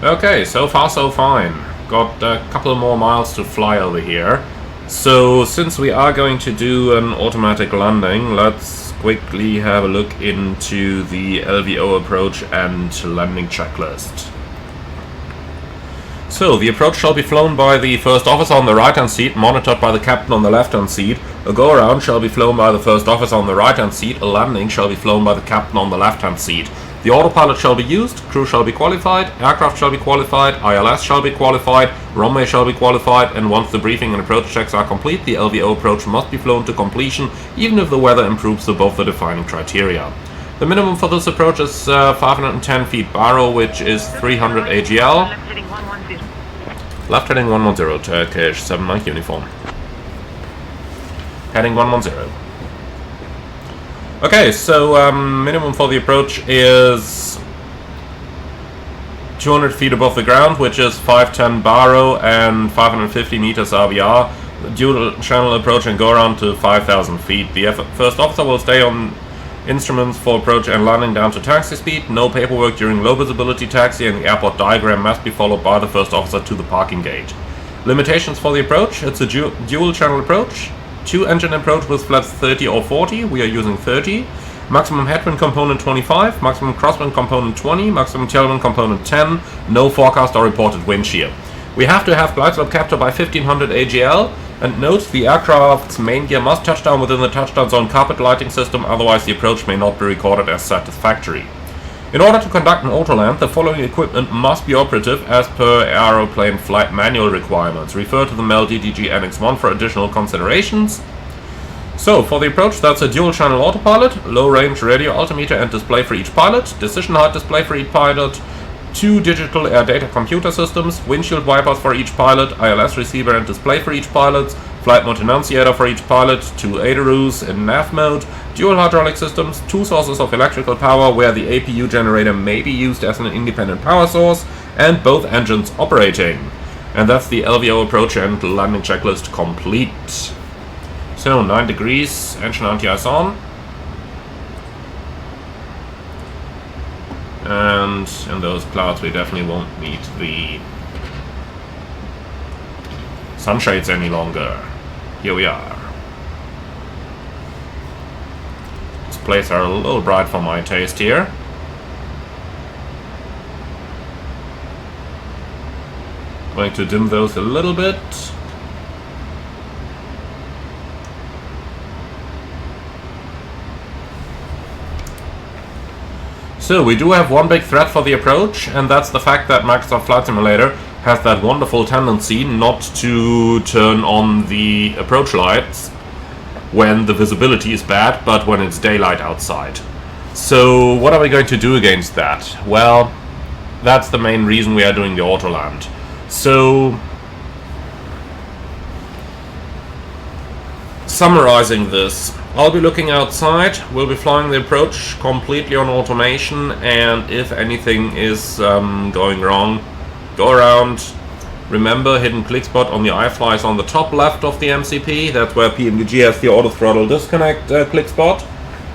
Okay, so far so fine. Got a couple more miles to fly over here. So since we are going to do an automatic landing, let's quickly have a look into the LVO approach and landing checklist. So the approach shall be flown by the first officer on the right hand seat, monitored by the captain on the left hand seat. A go around shall be flown by the first officer on the right hand seat. A landing shall be flown by the captain on the left hand seat. The autopilot shall be used, crew shall be qualified, aircraft shall be qualified, ILS shall be qualified, runway shall be qualified, and once the briefing and approach checks are complete, the LVO approach must be flown to completion, even if the weather improves above the defining criteria. The minimum for this approach is 510 feet baro, which is 300 AGL. Left heading 110. Left heading 110, Turkish 7 Mike uniform. Heading 110. Okay, so minimum for the approach is 200 feet above the ground, which is 510 baro and 550 meters RBR. Dual channel approach and go around to 5,000 feet. The first officer will stay on instruments for approach and landing down to taxi speed. No paperwork during low visibility taxi, and the airport diagram must be followed by the first officer to the parking gate. Limitations for the approach: it's a dual channel approach. 2-engine approach with flaps 30 or 40, we are using 30. Maximum headwind component 25, maximum crosswind component 20, maximum tailwind component 10, no forecast or reported wind shear. We have to have glide slope capture by 1500 AGL, and note the aircraft's main gear must touch down within the touchdown zone carpet lighting system, otherwise the approach may not be recorded as satisfactory. In order to conduct an autoland, the following equipment must be operative as per aeroplane flight manual requirements. Refer to the MEL DDG Annex 1 for additional considerations. So, for the approach, that's a dual-channel autopilot, low-range radio altimeter and display for each pilot, decision height display for each pilot, 2 digital air data computer systems, windshield wipers for each pilot, ILS receiver and display for each pilot, flight mode annunciator for each pilot, 2 ADRUs in nav mode, dual hydraulic systems, 2 sources of electrical power where the APU generator may be used as an independent power source, and both engines operating. And that's the LVO approach and landing checklist complete. So 9 degrees, engine anti-ice on. And in those clouds we definitely won't need the sunshades any longer. Here we are. Displays are a little bright for my taste here. Going to dim those a little bit. So we do have one big threat for the approach, and that's the fact that Microsoft Flight Simulator has that wonderful tendency not to turn on the approach lights when the visibility is bad, but when it's daylight outside. So what are we going to do against that? Well, That's the main reason we are doing the auto land. So, summarizing this, I'll be looking outside, we'll be flying the approach completely on automation, and if anything is going wrong, go around. Remember, hidden click spot on the iFly is on the top left of the MCP. That's where PMDG has the auto throttle disconnect click spot.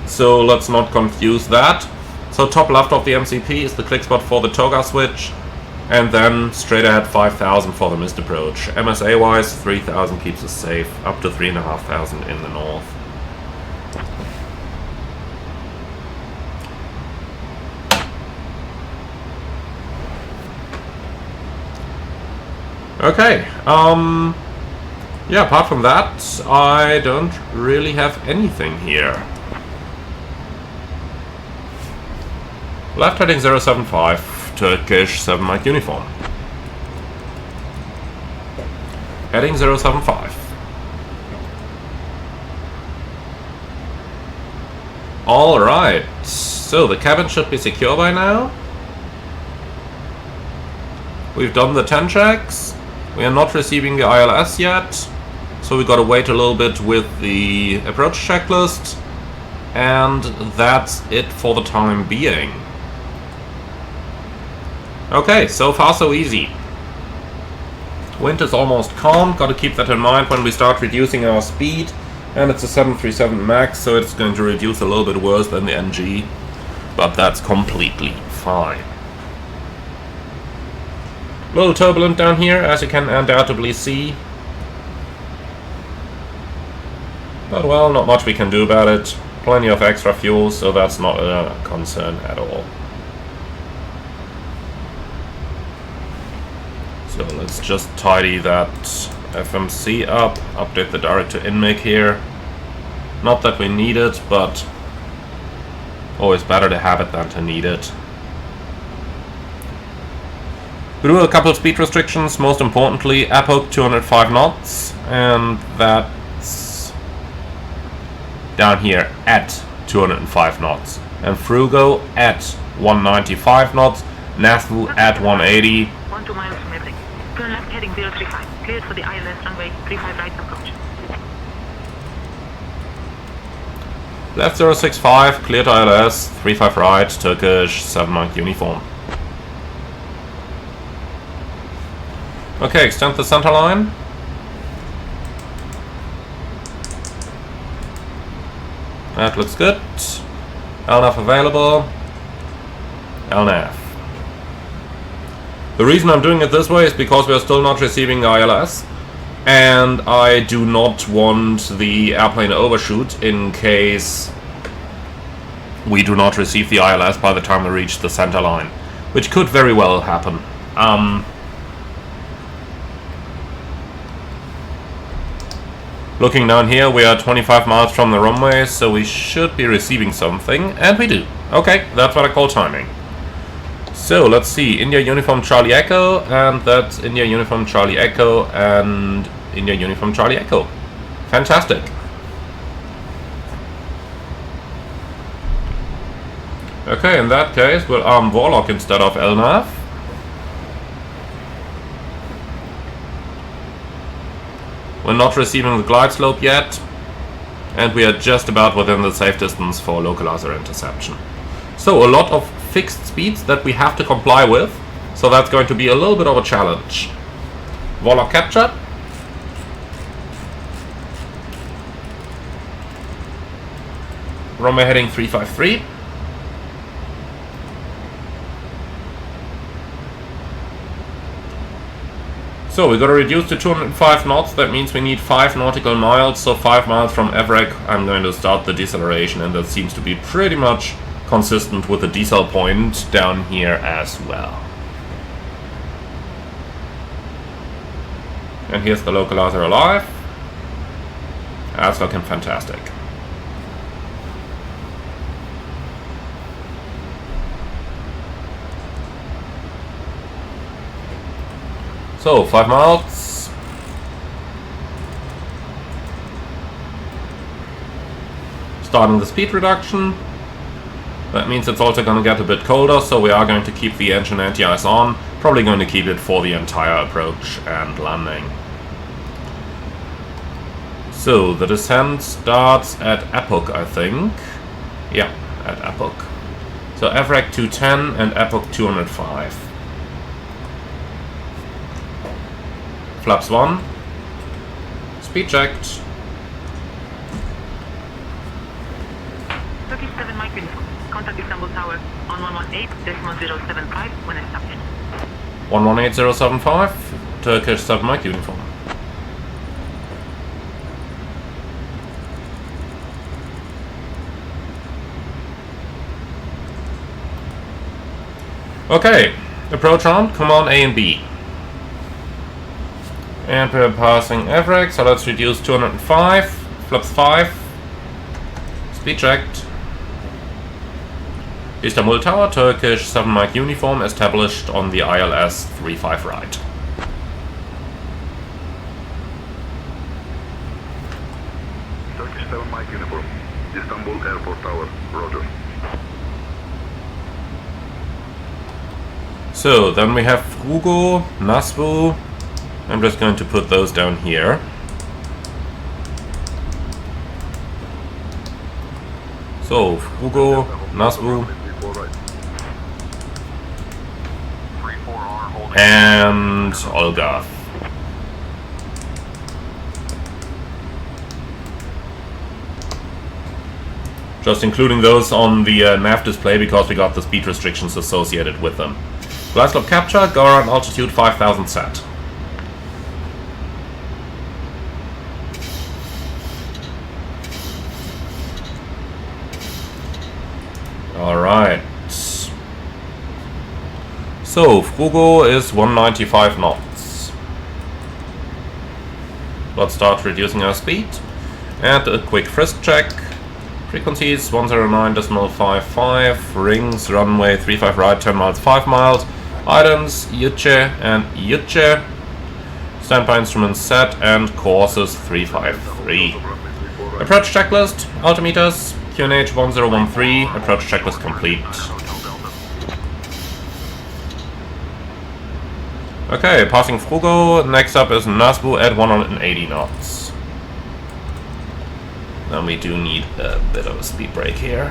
So let's not confuse that. So top left of the MCP is the click spot for the toga switch, and then straight ahead 5,000 for the missed approach. MSA wise, 3,000 keeps us safe, up to 3,500 in the north. Okay, yeah, apart from that, I don't really have anything here. Left heading 075, Turkish 7 Mike uniform. Heading 075. Alright, so the cabin should be secure by now. We've done the 10 checks. We are not receiving the ILS yet, so we gotta wait a little bit with the approach checklist, and that's it for the time being. Okay, so far so easy. Wind is almost calm, gotta keep that in mind when we start reducing our speed, and it's a 737 MAX, so it's going to reduce a little bit worse than the NG, but that's completely fine. A little turbulent down here, as you can undoubtedly see. But well, not much we can do about it. Plenty of extra fuel, so that's not a concern at all. So let's just tidy that FMC up, update the direct to inmake here. Not that we need it, but always better to have it than to need it. We do a couple of speed restrictions, most importantly APOC 205 knots, and that's down here at 205 knots. And Frugo at 195 knots, NASVU at 180. 12 miles from Everett. Turn left heading 035. Cleared for the ILS runway 35 right approach. Left 065, cleared ILS, 35 right, Turkish 7 Mike uniform. Okay, extend the center line. That looks good. LNAV available. LNAV. The reason I'm doing it this way is because we are still not receiving the ILS, and I do not want the airplane to overshoot in case we do not receive the ILS by the time we reach the center line, which could very well happen. Looking down here, we are 25 miles from the runway, so we should be receiving something, and we do. Okay, that's what I call timing. So, let's see, India Uniform Charlie Echo, and that's India Uniform Charlie Echo, and India Uniform Charlie Echo. Fantastic. Okay, in that case, we'll arm Warlock instead of LNAV. We're not receiving the glide slope yet, and we are just about within the safe distance for localizer interception. So a lot of fixed speeds that we have to comply with, so that's going to be a little bit of a challenge. Warlock capture. Runway heading 353. So we got to reduce to 205 knots, that means we need 5 nautical miles, so 5 miles from Everett I'm going to start the deceleration, and that seems to be pretty much consistent with the decel point down here as well. And here's the localizer alive. That's looking fantastic. So, 5 miles. Starting the speed reduction. That means it's also going to get a bit colder, so we are going to keep the engine anti-ice on. Probably going to keep it for the entire approach and landing. So, the descent starts at Epoch, I think. Yeah, at Epoch. So, FRAC 210 and Epoch 205. Flaps 1. Speed checked. Turkish 7 Mike uniform. Contact Istanbul Tower on 118.075 when established. 118075, Turkish 7 Mike uniform. Okay, approach on, come on A and B. And we're passing FRAC, so let's reduce 205, flaps 5, speed checked. Istanbul Tower, Turkish 7 Mike uniform established on the ILS 35 right. Turkish 7 Mike uniform. Istanbul Airport Tower. Roger. So, then we have Frugo, Nasbu. I'm just going to put those down here. So, Frugo, Nasbu, and Olga. Just including those on the nav display because we got the speed restrictions associated with them. Glide slope capture, go around altitude 5000 set. Alright. So, Frugo is 195 knots. Let's start reducing our speed. And a quick frisk check. Frequencies 109.55, rings, runway 35 right, 10 miles, 5 miles. Items, Yuche and Yuche. Standby instruments set and courses 353. Approach checklist, altimeters, QNH 1013, approach checklist complete. Okay, passing Frugo. Next up is Nasbu at 180 knots. Then we do need a bit of a speed break here.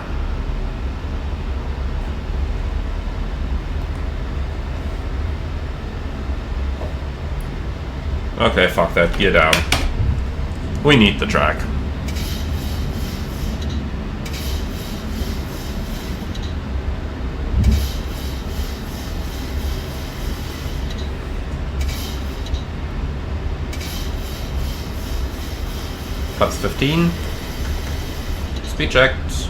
Okay, fuck that, gear down. We need the track. Plus 15. Speed checked.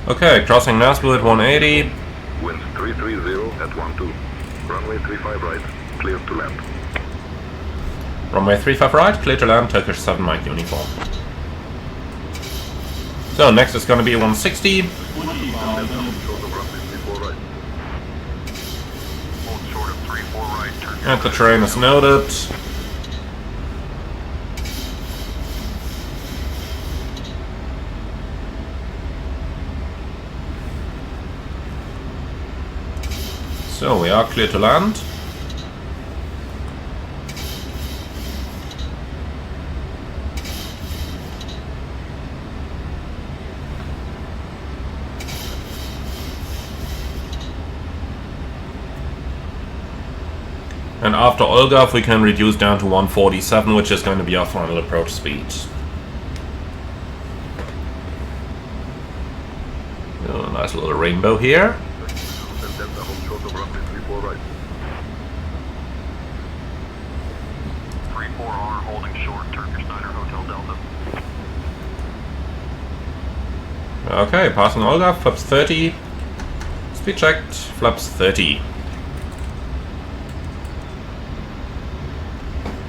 Okay, crossing Nasbu at 180. Winds 330 at 12. Runway 35 right, clear to land. Runway 35 right, clear to land, Turkish 7 Mike uniform. So next is going to be 160. And the terrain is noted. So we are clear to land. And after Olga, we can reduce down to 147, which is going to be our final approach speed. Oh, nice little rainbow here. 34R holding short, Turkish Niner Hotel Delta. Okay, passing Olga, flaps 30. Speed checked, flaps 30.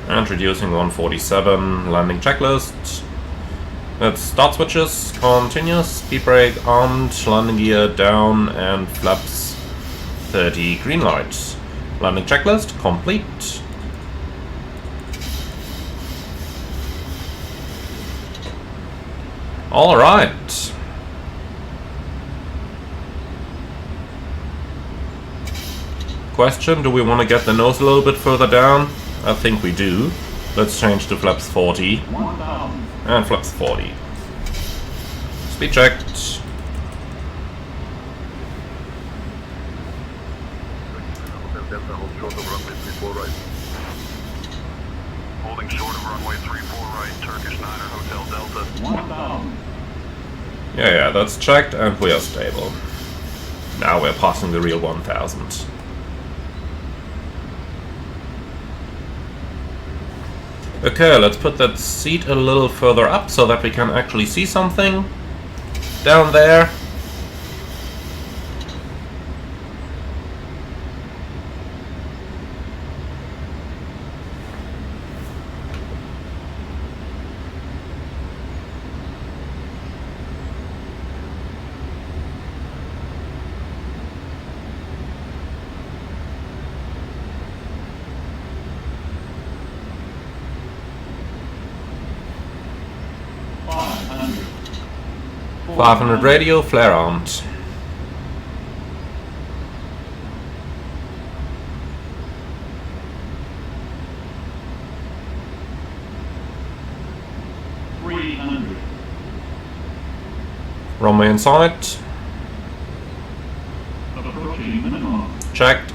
And reducing 147, landing checklist. Let's start switches, continuous, speed brake armed, landing gear down, and flaps 30 green lights. Landing checklist complete. Alright. Question, do we want to get the nose a little bit further down? I think we do. Let's change to flaps 40. And flaps 40. Speed checked. Holding short of runway 34 right, Turkish 9er, Hotel Delta. Yeah, that's checked and we are stable. Now we're passing the real 1000. Okay, let's put that seat a little further up so that we can actually see something down there. .500 radio, flare armed. Runway in sight. Checked.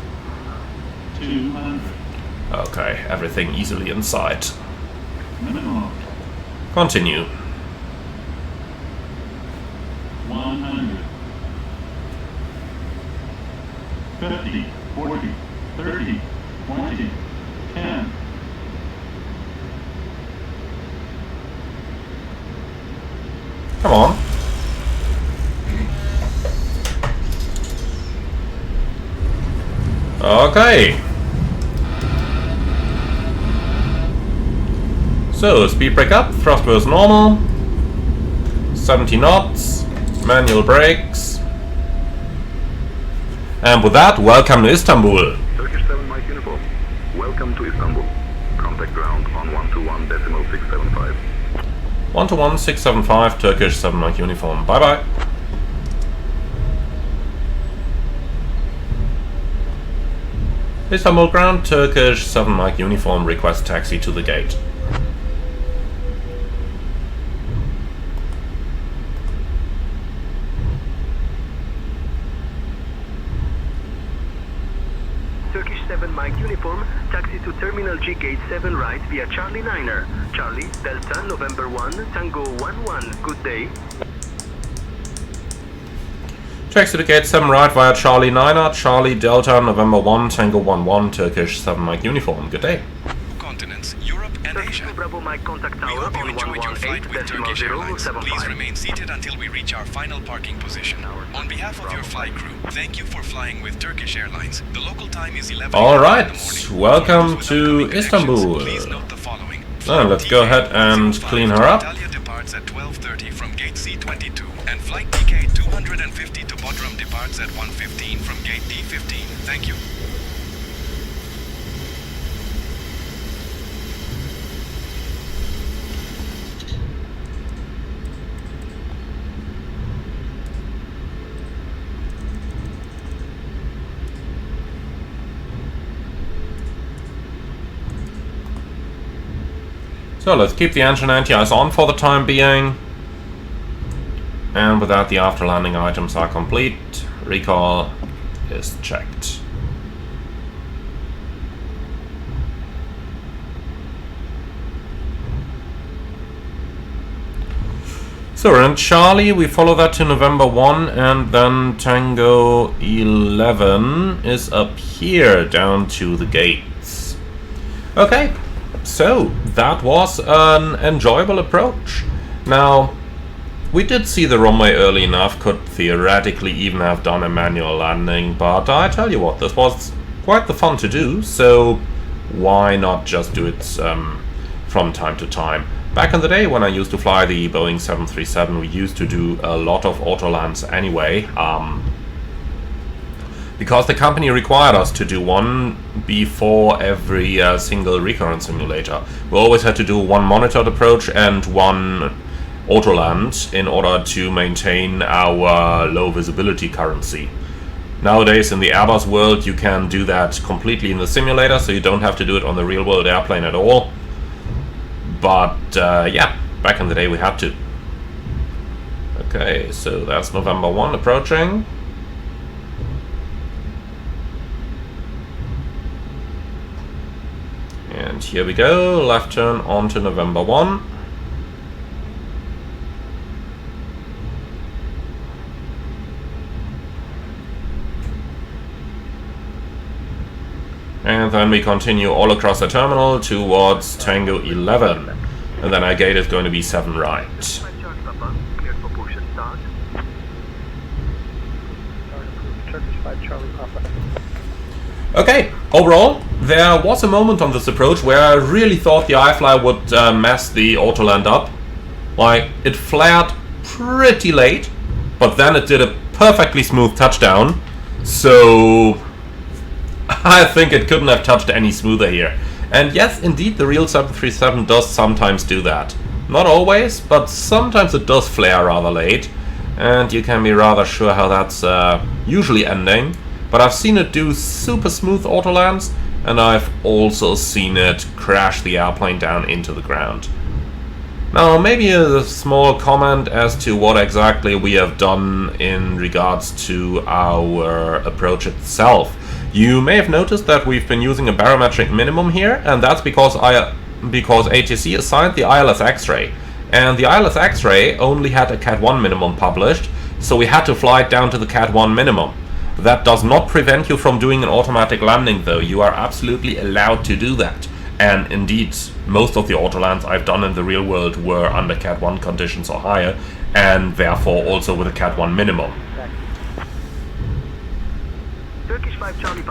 200. Okay, everything easily in sight. Continue. 100. 50, 40, 30, 20, 10. Come on. Okay. So, speed brake up, thrust was normal. 70 knots. Manual brakes. And with that, welcome to Istanbul. Turkish 7 Mike uniform. Welcome to Istanbul. Contact ground on 121.675. 121.675, Turkish 7 Mike uniform. Bye bye. Istanbul ground, Turkish 7 Mike uniform, request taxi to the gate. Turkish 7 Mike uniform, taxi to Terminal G Gate 7 right via Charlie 9er. Charlie, Delta, November 1, Tango 11. Good day. Taxi to gate 7 right via Charlie 9er, Charlie Delta, November 1, Tango 11, Turkish 7 Mike uniform. Good day. Continents, Europe and Asia. Bravo Mike contact We tower hope you on enjoyed your flight with Turkish Airlines. Please remain seated until we reach our final parking position. On behalf of your flight crew, thank you for flying with Turkish Airlines. The local time is 11 All in the right, morning. welcome For those with to upcoming Istanbul. connections, please note the following. Now let's go ahead and clean her up. Italia departs at 12:30 from gate C22, and flight DK 250 to Bodrum departs at 1:15 from gate D15. Thank you. So let's keep the engine anti-ice on for the time being. And with that, the after landing items are complete. Recall is checked. So we're in Charlie, we follow that to November 1, and then Tango 11 is up here down to the gates. Okay. So, that was an enjoyable approach. Now, we did see the runway early enough, could theoretically even have done a manual landing, but I tell you what, this was quite the fun to do, so why not just do it from time to time. Back in the day when I used to fly the Boeing 737, we used to do a lot of auto lands anyway. because the company required us to do one before every single recurrent simulator. We always had to do one monitored approach and one auto-land in order to maintain our low visibility currency. Nowadays in the Airbus world you can do that completely in the simulator, so you don't have to do it on the real world airplane at all. But yeah, back in the day we had to. Okay, so that's November 1 approaching. And here we go, left turn onto November 1. And then we continue all across the terminal towards Tango 11. And then our gate is going to be 7 right. Okay, overall, there was a moment on this approach where I really thought the iFly would mess the auto-land up. Like, it flared pretty late, but then it did a perfectly smooth touchdown. So I think it couldn't have touched any smoother here. And yes, indeed, the real 737 does sometimes do that. Not always, but sometimes it does flare rather late. And you can be rather sure how that's usually ending. But I've seen it do super smooth auto-lands, and I've also seen it crash the airplane down into the ground. Now, maybe a small comment as to what exactly we have done in regards to our approach itself. You may have noticed that we've been using a barometric minimum here, and that's because ATC assigned the ILS X-ray. And the ILS X-ray only had a Cat 1 minimum published, so we had to fly it down to the Cat 1 minimum. That does not prevent you from doing an automatic landing though, you are absolutely allowed to do that. And indeed, most of the autolands I've done in the real world were under Cat 1 conditions or higher, and therefore also with a Cat 1 minimum.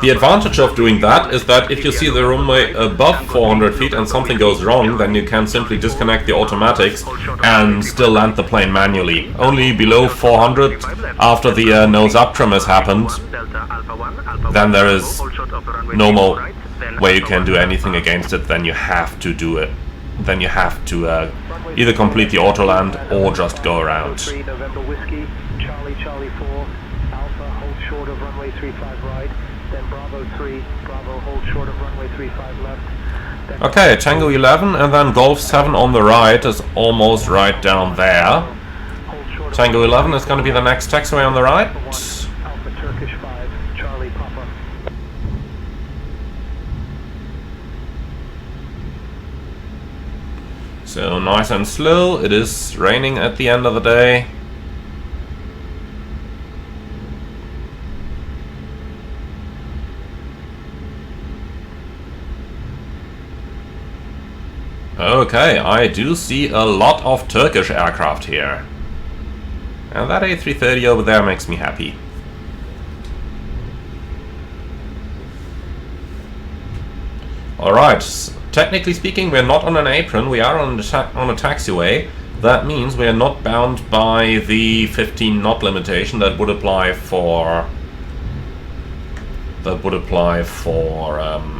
The advantage of doing that is that if you see the runway above 400 feet and something goes wrong, then you can simply disconnect the automatics and still land the plane manually. Only below 400, after the nose up trim has happened, then there is no more way you can do anything against it, then you have to do it. Then you have to either complete the auto land or just go around. Short of runway 35 right, then Bravo 3, Bravo hold short of runway 35 left. Okay, Tango 11 and then Golf 7 on the right is almost right down there. Tango 11 is going to be the next taxiway on the right. Alpha Turkish 5, Charlie Papa. So nice and slow, it is raining at the end of the day. Okay, I do see a lot of Turkish aircraft here. And that A330 over there makes me happy. Alright, technically speaking we're not on an apron, we are on a taxiway. That means we are not bound by the 15 knot limitation that would apply for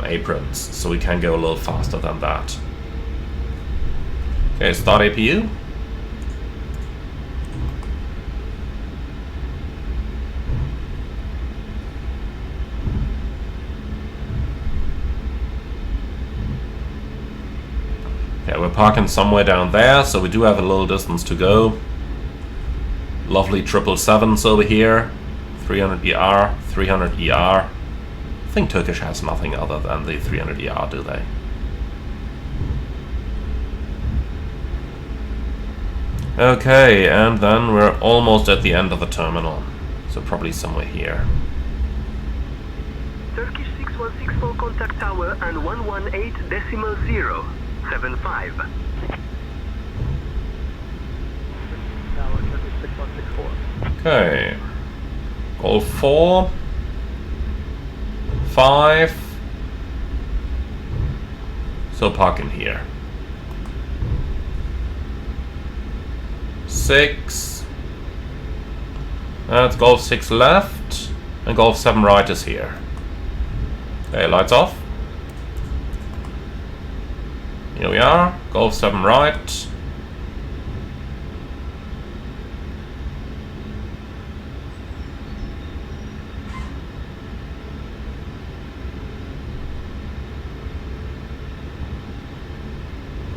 aprons, so we can go a little faster than that. Okay, start APU. Okay, we're parking somewhere down there, so we do have a little distance to go. Lovely 777s over here. 300 ER, 300 ER. I think Turkish has nothing other than the 300 ER, do they? Okay, and then we're almost at the end of the terminal, so probably somewhere here. Turkish 6164 contact tower and 118.075. Tower Turkish 6164. Okay, Golf 4, 5, so park in here. 6, that's Golf 6 left, And Golf 7 right is here. Okay, lights off. Here we are, Golf 7 right.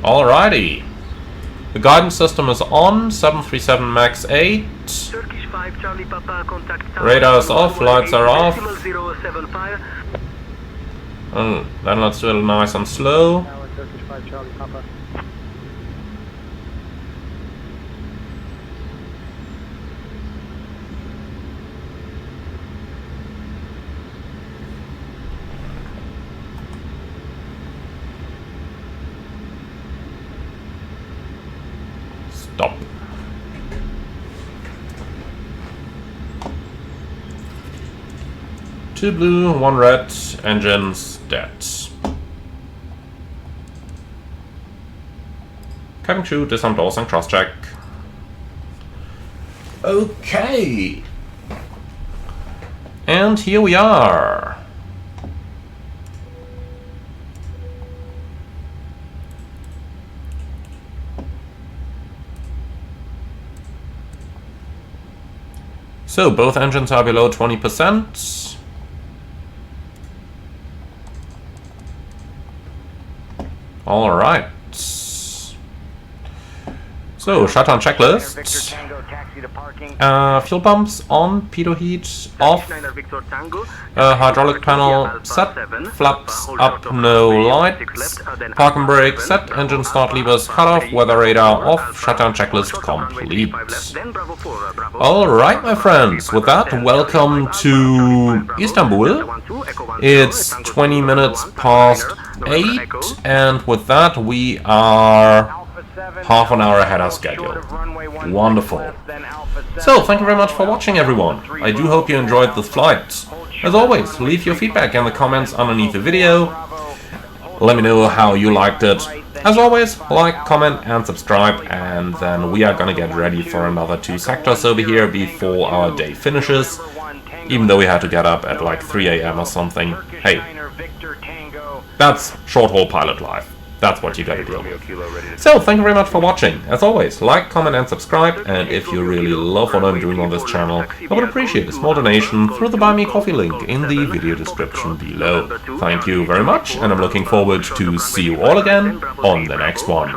Alrighty. The guidance system is on, 737 MAX 8. Turkish 5 Charlie Papa, contact Radar is off, lights are off. 075. Then let's do it nice and slow. Turkish 5 Charlie Papa. Stop. Two blue, one red, engines dead. Cabin crew, disarm doors and cross-check. Okay. And here we are. So both engines are below 20%. All right. So shutdown checklist. Fuel pumps on, pitot heat off, hydraulic panel set, flaps up, no lights, park and brake set, engine start levers cut off, weather radar off, shutdown checklist complete. Alright my friends, with that, welcome to Istanbul. It's 20 minutes past 8, and with that we are half an hour ahead of schedule. Wonderful. So, thank you very much for watching everyone. I do hope you enjoyed this flight. As always, leave your feedback in the comments underneath the video. Let me know how you liked it. As always, like, comment and subscribe, and then we are gonna get ready for another 2 sectors over here before our day finishes. Even though we had to get up at like 3 AM or something. Hey, that's short-haul pilot life. That's what you gotta deal with. So, thank you very much for watching. As always, like, comment and subscribe, and if you really love what I'm doing on this channel, I would appreciate a small donation through the Buy Me Coffee link in the video description below. Thank you very much, and I'm looking forward to see you all again on the next one.